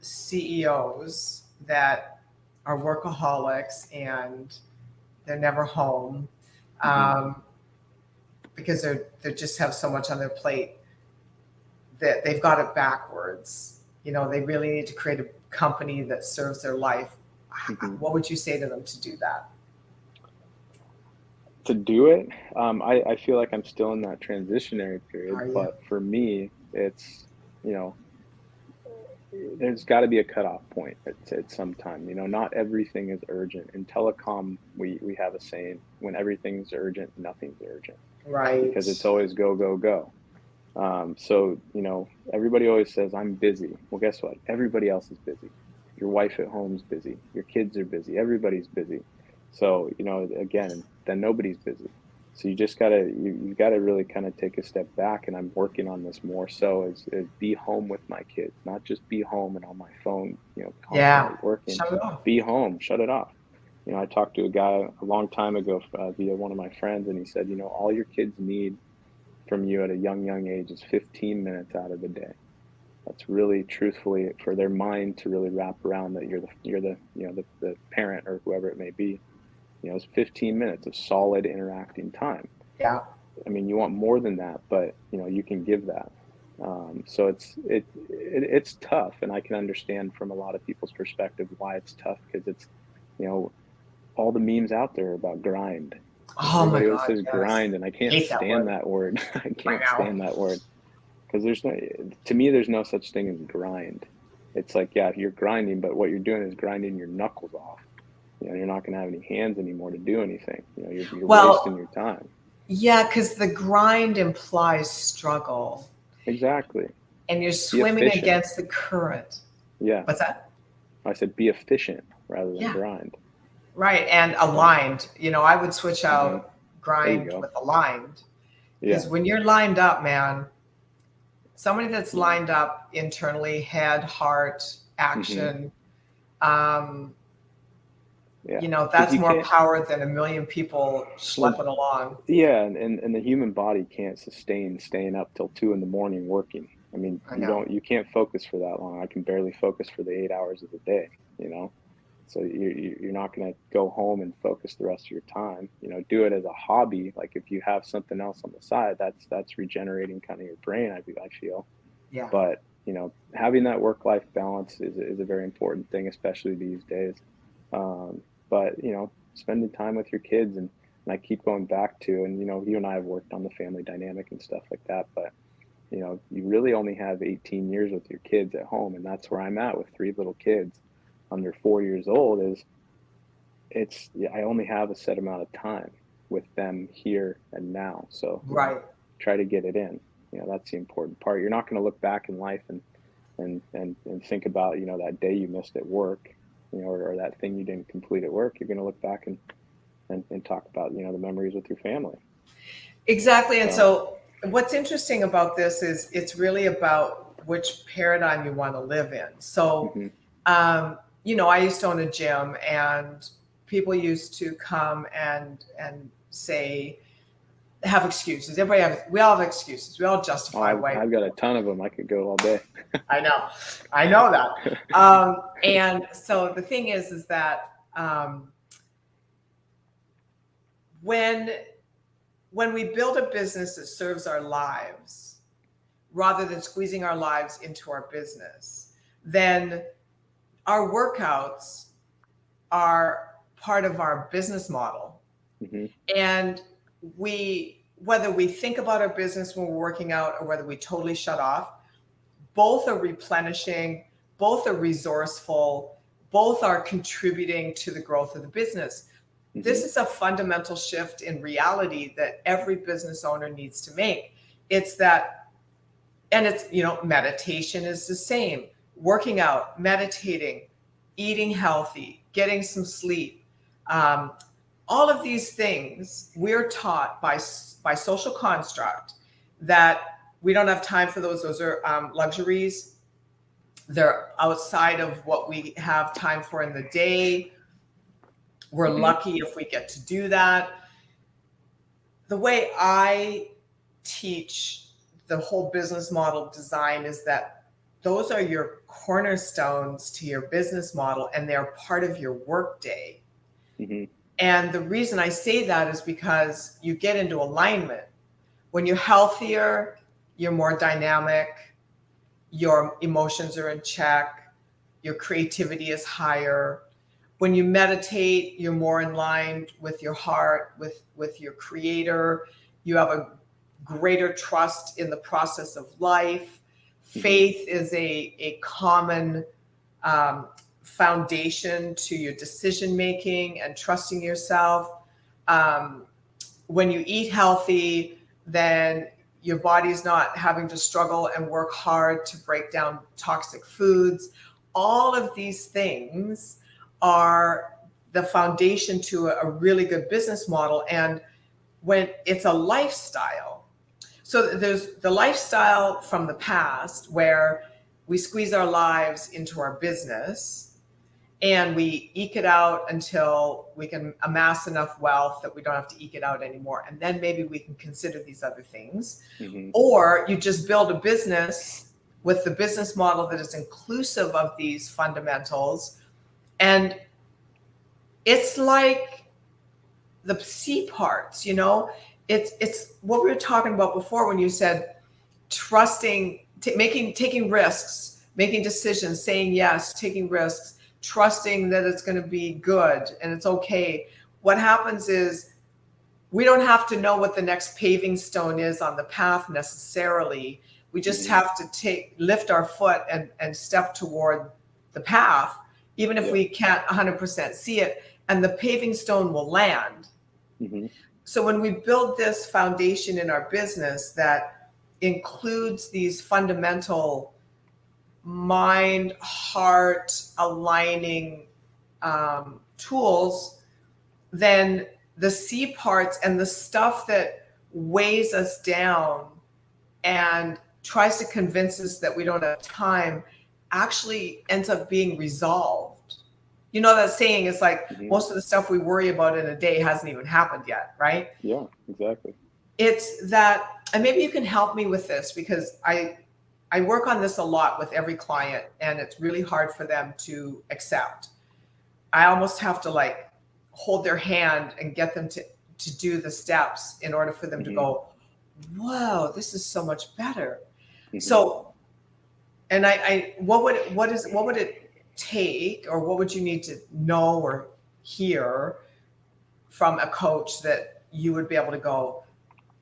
CEOs that are workaholics and they're never home, because they just have so much on their plate that they've got it backwards. You know, they really need to create a company that serves their life. What would you say to them to do that? to do it. I feel like I'm still in that transitionary period, Are you? but for me, it's, you know, there's got to be a cutoff point at some time. You know, not everything is urgent. In telecom, we have a saying: when everything's urgent, nothing's urgent, Right. because it's always go, go, go. So, you know, everybody always says, I'm busy. Well, guess what? Everybody else is busy. Your wife at home's busy. Your kids are busy. Everybody's busy. So, you know, again, then nobody's busy. So you just gotta, you gotta really kind of take a step back. And I'm working on this more so as be home with my kids, not just be home and on my phone, you know, Yeah. constantly working. Shut it off. Be home, shut it off. You know, I talked to a guy a long time ago via one of my friends, and he said, you know, all your kids need from you at a young age is 15 minutes out of the day. That's really truthfully for their mind to really wrap around that you're the you know the parent or whoever it may be. You know, it's 15 minutes of solid interacting time. Yeah. I mean, you want more than that, but you know you can give that. So it's tough, and I can understand from a lot of people's perspective why it's tough, because it's, you know, all the memes out there about grind. Oh my Everybody always God. says Yes. grind, and I can't Hate that stand word. that word. I I can't know. stand that word, because there's no, to me, there's no such thing as grind. It's like, yeah, you're grinding, but what you're doing is grinding your knuckles off. You know, you're not going to have any hands anymore to do anything. You know, you're wasting Well, your time. yeah, because the grind implies struggle Exactly. and you're Be swimming efficient. against the current. Yeah. What's that? I said be efficient rather than Yeah. grind. Right. And So, aligned. You know, I would switch hmm out there you grind go. with aligned, because Yeah. when you're lined up, man, somebody that's lined up internally, head, heart, hmm action, um, Yeah. you know, Because that's you more can't, power than a million people well, schlepping along. yeah, and the human body can't sustain staying up till 2 in the morning working. I mean, I know. you can't focus for that long. I can barely focus for the 8 hours of the day, you know? So you're not going to go home and focus the rest of your time. You know, do it as a hobby. Like if you have something else on the side, that's regenerating kind of your brain, I feel. Yeah. But, you know, having that work-life balance is a very important thing, especially these days. But, you know, spending time with your kids, and I keep going back to, and, you know, you and I have worked on the family dynamic and stuff like that, but, you know, you really only have 18 years with your kids at home. And that's where I'm at with three little kids under 4 years old. Is it's, yeah, I only have a set amount of time with them here and now. So, you know, Right. try to get it in. You know, that's the important part. You're not going to look back in life and think about, you know, that day you missed at work, you know, or that thing you didn't complete at work. You're going to look back and talk about, you know, the memories with your family. Exactly. And So, so what's interesting about this is it's really about which paradigm you want to live in. So, hmm you know, I used to own a gym, and people used to come and say, have excuses. We all have excuses. We all oh, justify why. I've got a ton of them. I could go all day. I know that. And so the thing is that when we build a business that serves our lives, rather than squeezing our lives into our business, then our workouts are part of our business model. hmm And whether we think about our business when we're working out or whether we totally shut off, both are replenishing, both are resourceful, both are contributing to the growth of the business. hmm This is a fundamental shift in reality that every business owner needs to make. It's that, and it's, you know, meditation is the same. Working out, meditating, eating healthy, getting some sleep. All of these things we're taught by social construct that we don't have time for those. Those are luxuries. They're outside of what we have time for in the day. We're hmm lucky if we get to do that. The way I teach the whole business model design is that those are your cornerstones to your business model, and they're part of your workday. hmm And the reason I say that is because you get into alignment. When you're healthier, you're more dynamic, your emotions are in check, your creativity is higher. When you meditate, you're more in line with your heart, with your creator. You have a greater trust in the process of life. Faith is a common foundation to your decision making and trusting yourself. When you eat healthy, then your body's not having to struggle and work hard to break down toxic foods. All of these things are the foundation to a really good business model. And when it's a lifestyle, so there's the lifestyle from the past where we squeeze our lives into our business and we eke it out until we can amass enough wealth that we don't have to eke it out anymore. And then maybe we can consider these other things. Or you just build a business with the business model that is inclusive of these fundamentals. And it's like the C parts, it's what we were talking about before when you said trusting, taking risks, making decisions, saying yes, taking risks, trusting that it's going to be good and it's okay. What happens is we don't have to know what the next paving stone is on the path necessarily. We just have to lift our foot and step toward the path, even if we can't 100% see it, and the paving stone will land. So when we build this foundation in our business that includes these fundamental mind, heart aligning tools, then the C parts and the stuff that weighs us down and tries to convince us that we don't have time actually ends up being resolved. You know that saying is like most of the stuff we worry about in a day hasn't even happened yet, right? Yeah, exactly. It's that, and maybe you can help me with this because I work on this a lot with every client and it's really hard for them to accept. I almost have to hold their hand and get them to do the steps in order for them to go, whoa, this is so much better. So, and what would it take, or what would you need to know or hear from a coach that you would be able to go,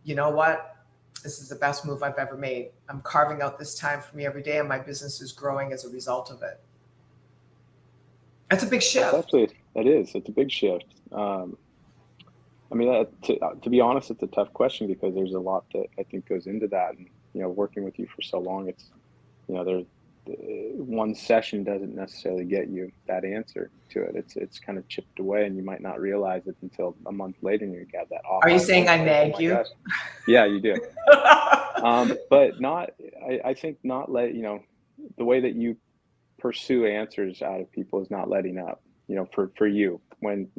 you know what? This is the best move I've ever made. I'm carving out this time for me every day and my business is growing as a result of it. That's a big shift. It's a big shift. I mean, to be honest, it's a tough question because there's a lot that I think goes into that. And, working with you for so long, it's, one session doesn't necessarily get you that answer to it. It's kind of chipped away and you might not realize it until a month later and you got that off. Are you saying I nag you? Gosh. Yeah, you do. But I think not the way that you pursue answers out of people is not letting up, for you, when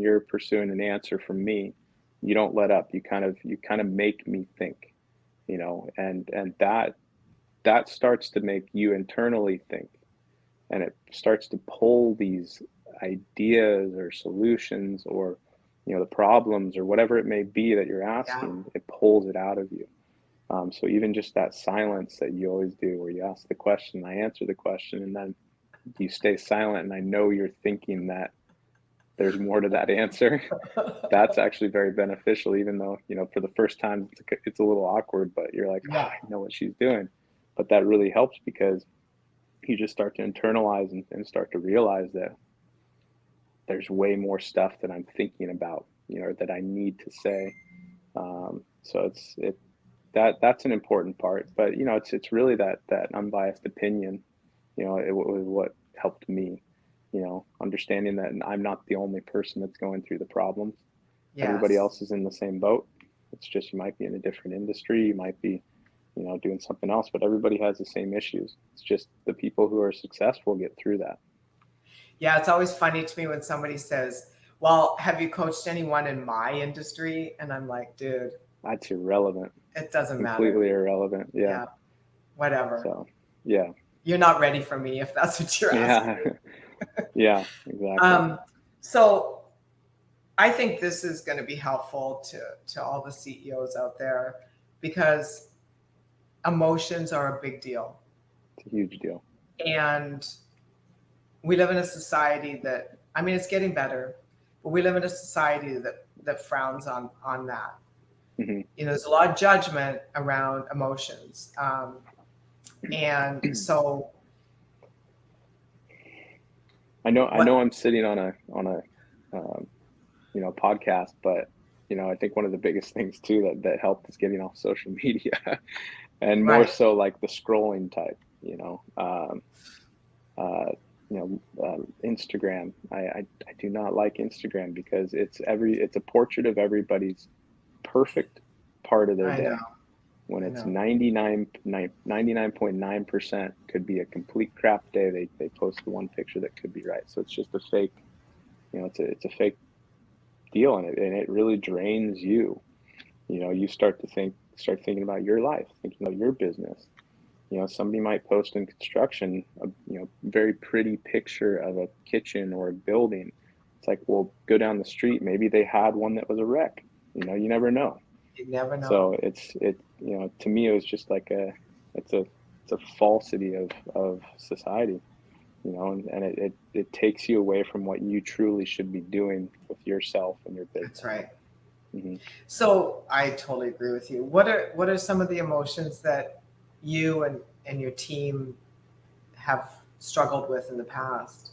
you're pursuing an answer from me, you don't let up. You kind of make me think, and that starts to make you internally think, and it starts to pull these ideas or solutions or the problems or whatever it may be that you're asking. It pulls it out of you. So even just that silence that you always do, where you ask the question, I answer the question, and then you stay silent, and I know you're thinking that there's more to that answer. That's actually very beneficial, even though for the first time it's a little awkward, but you're like, I know what she's doing. But that really helps because you just start to internalize and start to realize that there's way more stuff that I'm thinking about, that I need to say. So that's an important part. But it's really that unbiased opinion. It was what helped me. Understanding that I'm not the only person that's going through the problems. Yes. Everybody else is in the same boat. It's just you might be in a different industry. You might be doing something else, but everybody has the same issues. It's just the people who are successful get through that. Yeah, it's always funny to me when somebody says, well, have you coached anyone in my industry? And I'm like, dude, that's irrelevant. It doesn't matter. Completely irrelevant. Yeah. Whatever. So, yeah. You're not ready for me if that's what you're asking. Yeah, exactly. So I think this is going to be helpful to all the CEOs out there because emotions are a big deal. It's a huge deal. And we live in a society that I mean, it's getting better, but we live in a society that frowns on that. Mm-hmm. You know, there's a lot of judgment around emotions, and so I know I'm sitting on a podcast, but I think one of the biggest things too that helped is getting off social media, and more right, so like the scrolling type. Instagram. I do not like Instagram because it's a portrait of everybody's perfect part of their I day. know, When I it's know. 99.9% could be a complete crap day. They post the one picture that could be right. So it's just a fake, it's a fake deal, and it really drains you. You start thinking about your life, thinking about your business. Somebody might post in construction a very pretty picture of a kitchen or a building. It's like, well, go down the street, maybe they had one that was a wreck. You never know. You never know. So to me, it was just like it's a falsity of society, and it takes you away from what you truly should be doing with yourself and your business. That's right. Mm-hmm. So I totally agree with you. What are some of the emotions that you and your team have struggled with in the past?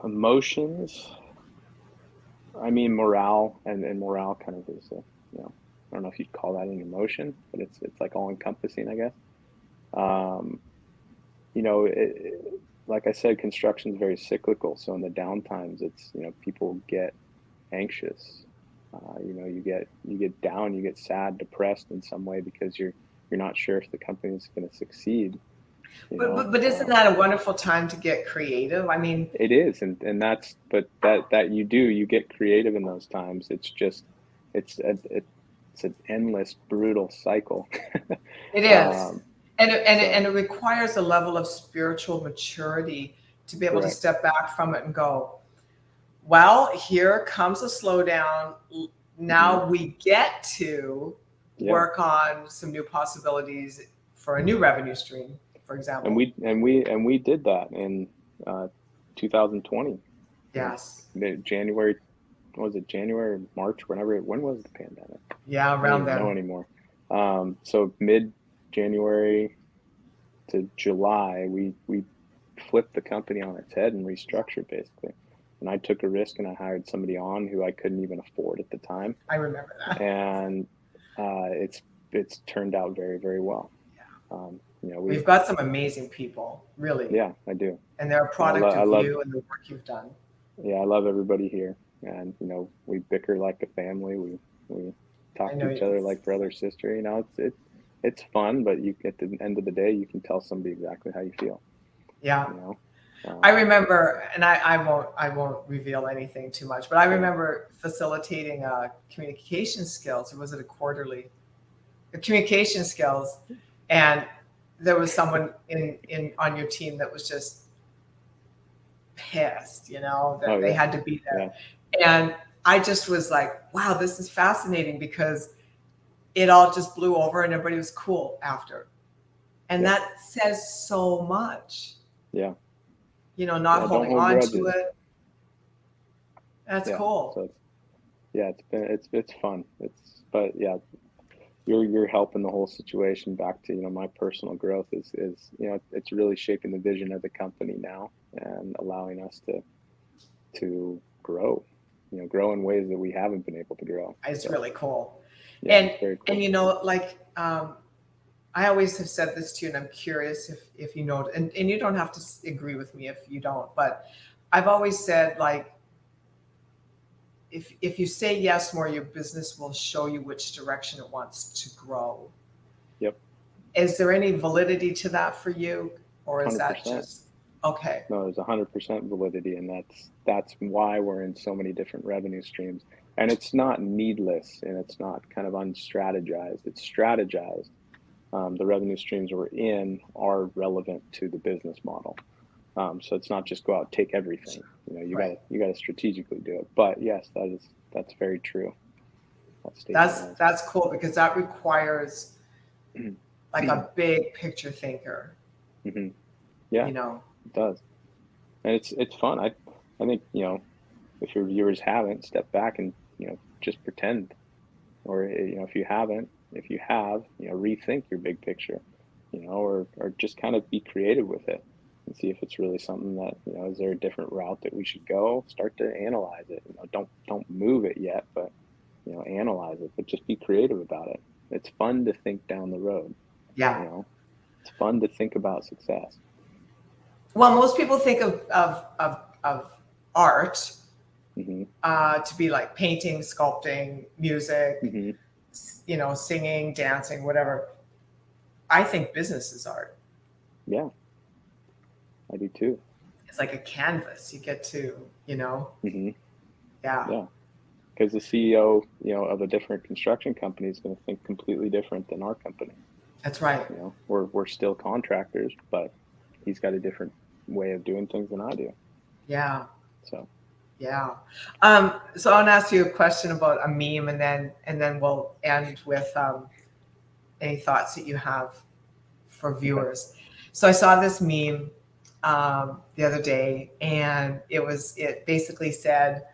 Emotions. I mean, morale and morale kind of is I don't know if you'd call that an emotion, but it's like all encompassing, I guess. Like I said, construction is very cyclical. So in the downtimes, it's people get anxious. You get down, you get sad, depressed in some way because you're not sure if the company is going to succeed. But isn't that a wonderful time to get creative? I mean, it is, and that's that you get creative in those times. It's just it's an endless brutal cycle. it is. And it requires a level of spiritual maturity to be able correct. to step back from it and go, well, here comes a slowdown. Now Mm-hmm. we get to work on some new possibilities for a new revenue stream, for example. And we did that in 2020. Yes. January, was it January, March, when was the pandemic? Yeah, around then. I don't know anymore. So mid-January to July, we flipped the company on its head and restructured basically. And I took a risk and I hired somebody on who I couldn't even afford at the time. I remember that. And it's turned out very, very well. Yeah. We've got some amazing people, really. Yeah, I do. And they're a product of you and the work you've done. Yeah, I love everybody here. And, we bicker like a family. We talk to each other like brother, sister. It's fun, but at the end of the day, you can tell somebody exactly how you feel. Yeah. I remember, and I won't reveal anything too much, but I remember facilitating communication skills. Or was it a quarterly? Communication skills, and there was someone in on your team that was just pissed, that they had to be there, and I just was like, wow, this is fascinating because it all just blew over and everybody was cool after, and that says so much. Yeah. Not holding on to it. That's cool. So it's fun. You're helping the whole situation back to, my personal growth is it's really shaping the vision of the company now and allowing us to grow, grow in ways that we haven't been able to grow. It's really cool. Yeah, and it's very cool. I always have said this to you, and I'm curious if you know, and you don't have to agree with me if you don't, but I've always said, if you say yes more, your business will show you which direction it wants to grow. Yep. Is there any validity to that for you, or is 100%. that just okay? No, there's 100% validity, and that's why we're in so many different revenue streams, and it's not needless, and it's not kind of unstrategized. It's strategized. The revenue streams we're in are relevant to the business model. So it's not just go out and take everything. You got to strategically do it. But yes, that's very true. That's cool because that requires like a big picture thinker. Mm-hmm. Yeah. It does. And it's fun. I think, if your viewers haven't, step back and, just pretend. Or, if you have, rethink your big picture, or just kind of be creative with it and see if it's really something that, is there a different route that we should go? Start to analyze it. Don't move it yet, but, analyze it, but just be creative about it. It's fun to think down the road. Yeah. It's fun to think about success. Well, most people think of art Mm-hmm. to be like painting, sculpting, music, Mm-hmm. singing, dancing, whatever. I think business is art. Yeah, I do too. It's like a canvas. You get to, Mm-hmm. yeah. Yeah, because the CEO, of a different construction company is going to think completely different than our company. That's right. We're still contractors, but he's got a different way of doing things than I do. Yeah. So. Yeah. So I'll ask you a question about a meme, and then we'll end with any thoughts that you have for viewers. Okay. So I saw this meme the other day, and it basically said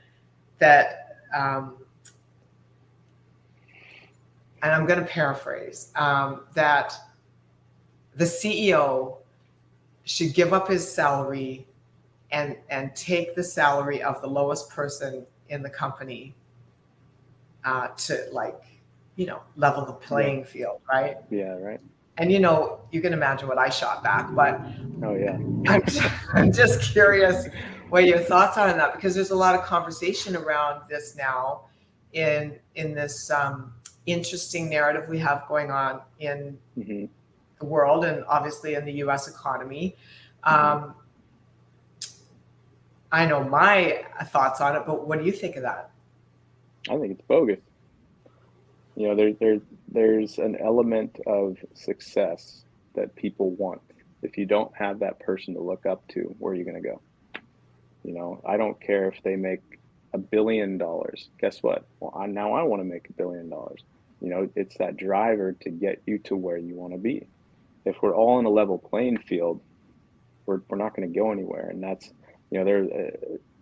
that, and I'm going to paraphrase, that the CEO should give up his salary and take the salary of the lowest person in the company to level the playing field, right? Yeah, right. And you can imagine what I shot back, but oh yeah, I'm just curious what your thoughts are on that, because there's a lot of conversation around this now in this interesting narrative we have going on in the world and obviously in the U.S. economy. I know my thoughts on it, but what do you think of that? I think it's bogus. There's an element of success that people want. If you don't have that person to look up to, where are you going to go? I don't care if they make $1 billion. Guess what? Well, now I want to make $1 billion. It's that driver to get you to where you want to be. If we're all in a level playing field, we're not going to go anywhere. And that's,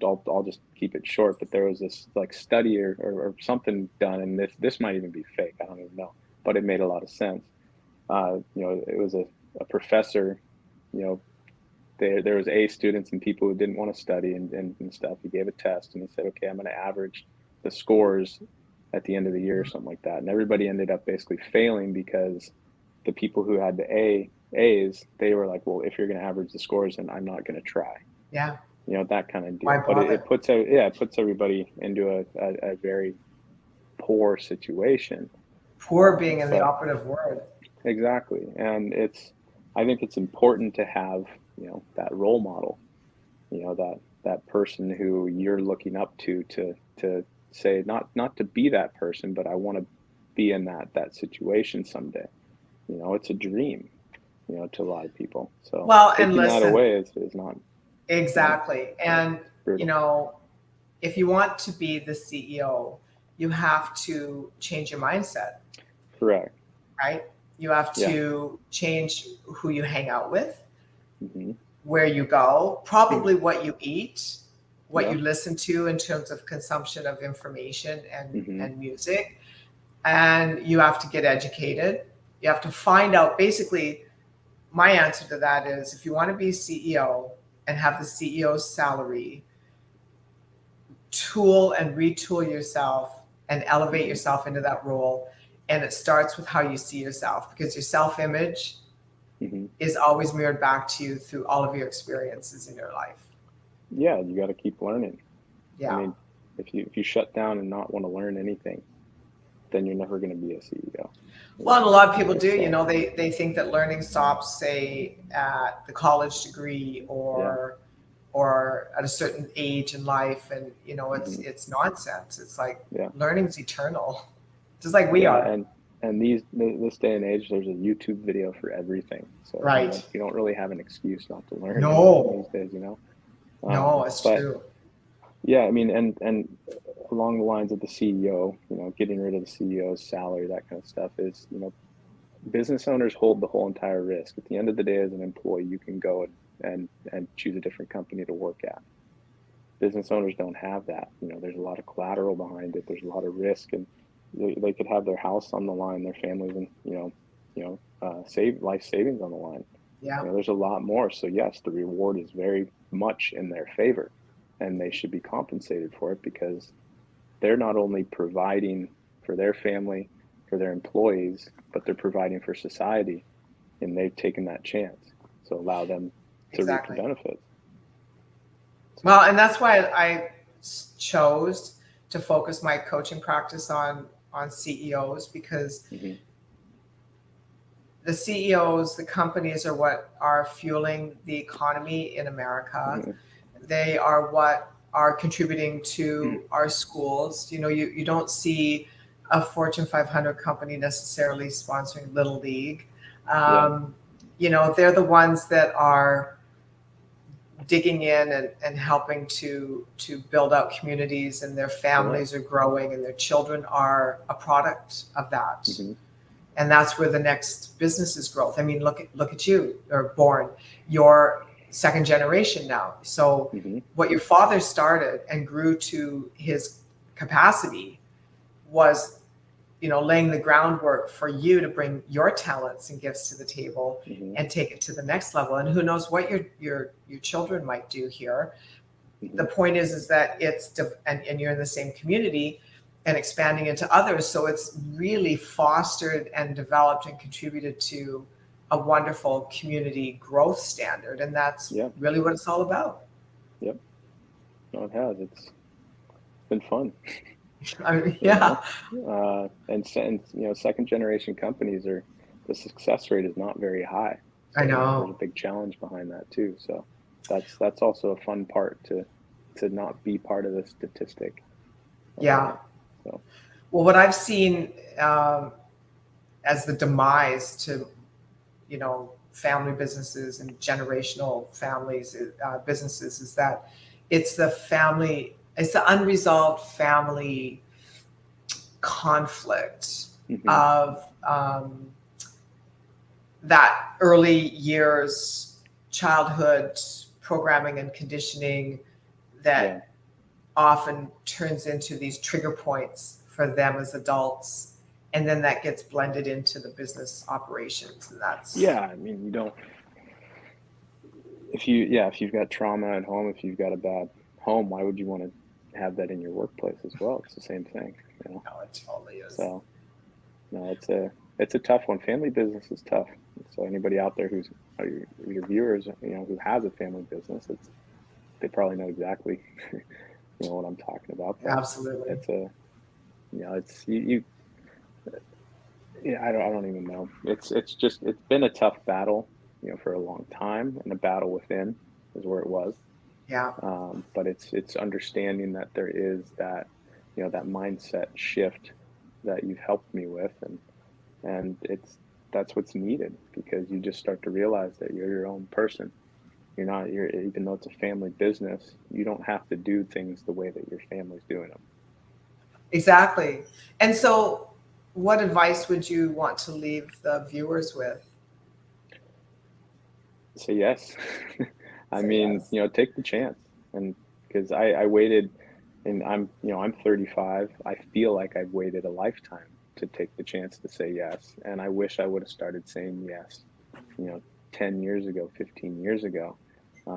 I'll just keep it short, but there was this like study or something done, and this might even be fake, I don't even know, but it made a lot of sense. It was a professor, there was A students and people who didn't want to study and stuff. He gave a test and he said, okay, I'm going to average the scores at the end of the year or something like that. And everybody ended up basically failing because the people who had the A's, they were like, well, if you're going to average the scores, then I'm not going to try. Yeah. That kind of deal. But it puts everybody into a very poor situation. Poor being in the operative word. Exactly. And I think it's important to have, that role model, that person who you're looking up to say, not to be that person, but I want to be in that situation someday. It's a dream, to a lot of people. So taking that away is not. Exactly. And, if you want to be the CEO, you have to change your mindset. Correct. Right? You have to change who you hang out with, where you go, probably what you eat, what you listen to in terms of consumption of information and music. And you have to get educated. You have to find out, basically, my answer to that is, if you want to be CEO and have the CEO's salary, tool and retool yourself and elevate yourself into that role. And it starts with how you see yourself, because your self-image is always mirrored back to you through all of your experiences in your life. Yeah, you got to keep learning. Yeah. I mean, if you shut down and not want to learn anything, then you're never going to be a CEO. Well, and a lot of people do, they think that learning stops, say, at the college degree or at a certain age in life. And, it's nonsense. It's like learning's eternal, just like we are. And this day and age, there's a YouTube video for everything. So you don't really have an excuse not to learn these days, No, it's true. Yeah, I mean, and along the lines of the CEO, getting rid of the CEO's salary, that kind of stuff is, business owners hold the whole entire risk. At the end of the day, as an employee, you can go and and choose a different company to work at. Business owners don't have that. There's a lot of collateral behind it. There's a lot of risk, and they could have their house on the line, their families, and save life savings on the line. Yeah. There's a lot more. So yes, the reward is very much in their favor, and they should be compensated for it, because they're not only providing for their family, for their employees, but they're providing for society, and they've taken that chance. So allow them to reap the benefits. Well, and that's why I chose to focus my coaching practice on CEOs, because the CEOs, the companies, are what are fueling the economy in America. They are what are contributing to our schools. You don't see a Fortune 500 company necessarily sponsoring Little League. They're the ones that are digging in and helping to build out communities, and their families are growing, and their children are a product of that. And that's where the next business is growth. I mean, look at you. You're born. You're second generation now. So what your father started and grew to his capacity was, laying the groundwork for you to bring your talents and gifts to the table and take it to the next level. And who knows what your children might do here. The point is that and you're in the same community and expanding into others. So it's really fostered and developed and contributed to a wonderful community growth standard. And that's really what it's all about. Yep. No, it has. It's been fun. I mean, and second generation companies the success rate is not very high. So I know. There's a big challenge behind that too. So that's also a fun part to not be part of the statistic. Yeah. Well, what I've seen as the demise to, family businesses and generational families, businesses, is that it's the unresolved family conflict of that early years childhood programming and conditioning that often turns into these trigger points for them as adults, and then that gets blended into the business operations. And that's I mean, you don't, if you've got trauma at home, if you've got a bad home, why would you want to have that in your workplace as well? It's the same thing. No, it totally is. So no, it's a tough one. Family business is tough. So anybody out there who's your viewers, who has a family business, they probably know exactly what I'm talking about. But absolutely. I don't even know. It's been a tough battle, for a long time, and a battle within is where it was. Yeah. But it's understanding that there is that, that mindset shift that you've helped me with, and that's what's needed, because you just start to realize that you're your own person. Even though it's a family business, you don't have to do things the way that your family's doing them. Exactly. And so what advice would you want to leave the viewers with? Say yes. I mean, take the chance. And because I waited, and I'm 35. I feel like I've waited a lifetime to take the chance to say yes. And I wish I would have started saying yes, 10 years ago, 15 years ago,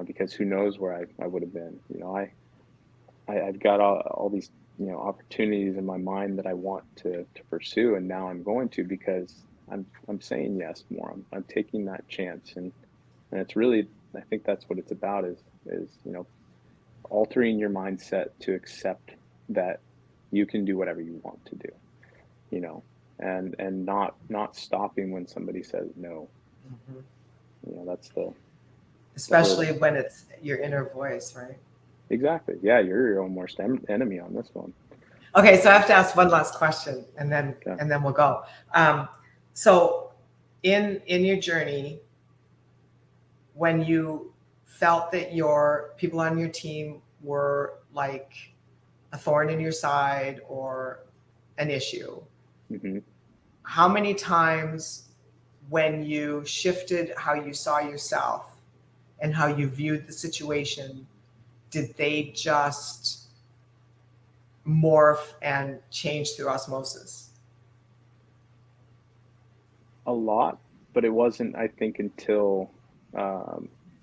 because who knows where I would have been. I've got all these, opportunities in my mind that I want to pursue. And now I'm going to, because I'm saying yes more. I'm taking that chance. And it's really, I think that's what it's about is altering your mindset to accept that you can do whatever you want to do, and not stopping when somebody says no. That's especially when it's your inner voice, right? Exactly. Yeah, you're your own worst enemy on this one. Okay, so I have to ask one last question, and then we'll go. So in your journey, when you felt that your people on your team were like a thorn in your side or an issue, how many times when you shifted how you saw yourself and how you viewed the situation, did they just morph and change through osmosis? A lot, but it wasn't, I think, until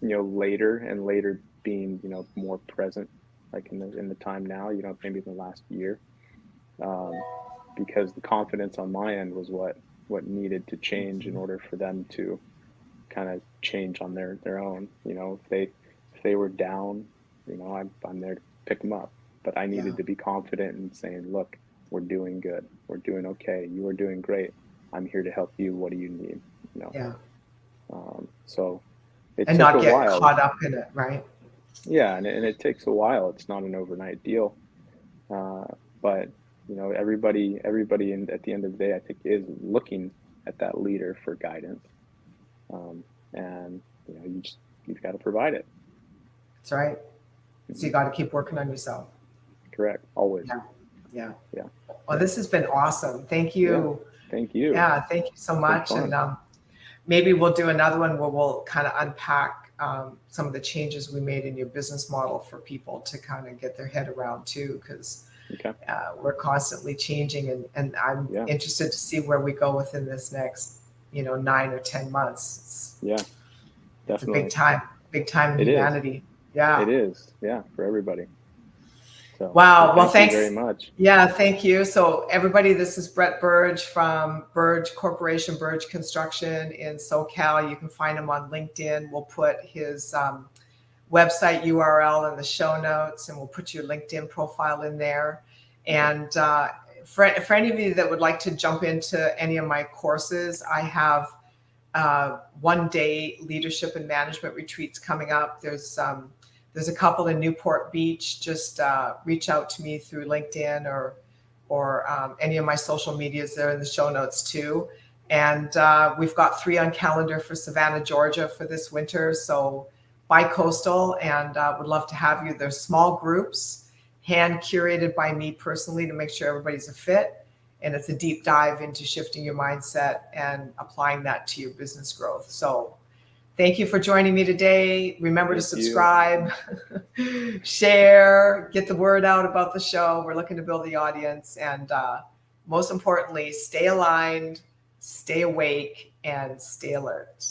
later, and later being more present, like in the time now, maybe in the last year, because the confidence on my end was what needed to change in order for them to kind of change on their own. If they were down, I'm there to pick them up, but I needed to be confident in saying, look, we're doing good, we're doing okay, you are doing great, I'm here to help you, what do you need? So it And took not a get while. caught up in it, right? Yeah, and it takes a while. It's not an overnight deal, but everybody at the end of the day, I think, is looking at that leader for guidance, and you've got to provide it. That's right. So you got to keep working on yourself. Correct, always. Yeah. Yeah. Well, this has been awesome. Thank you. Yeah, thank you. Yeah, thank you so much. And maybe we'll do another one where we'll kind of unpack some of the changes we made in your business model for people to kind of get their head around too, because we're constantly changing, and I'm interested to see where we go within this next 9 or 10 months. Definitely. It's a big time in humanity. It is, for everybody. So, wow. Well, thanks very much. Yeah, thank you. So everybody, this is Bret Burge from Burge Corporation, Burge Construction in SoCal. You can find him on LinkedIn. We'll put his website URL in the show notes, and we'll put your LinkedIn profile in there. And for any of you that would like to jump into any of my courses, I have 1-day leadership and management retreats coming up. There's a couple in Newport Beach. Just reach out to me through LinkedIn or any of my social medias. There in the show notes too. And we've got 3 on calendar for Savannah, Georgia for this winter. So bi-coastal, and would love to have you. There's small groups, hand curated by me personally to make sure everybody's a fit. And it's a deep dive into shifting your mindset and applying that to your business growth. So thank you for joining me today. Remember to subscribe, share, get the word out about the show. We're looking to build the audience. And most importantly, stay aligned, stay awake, and stay alert.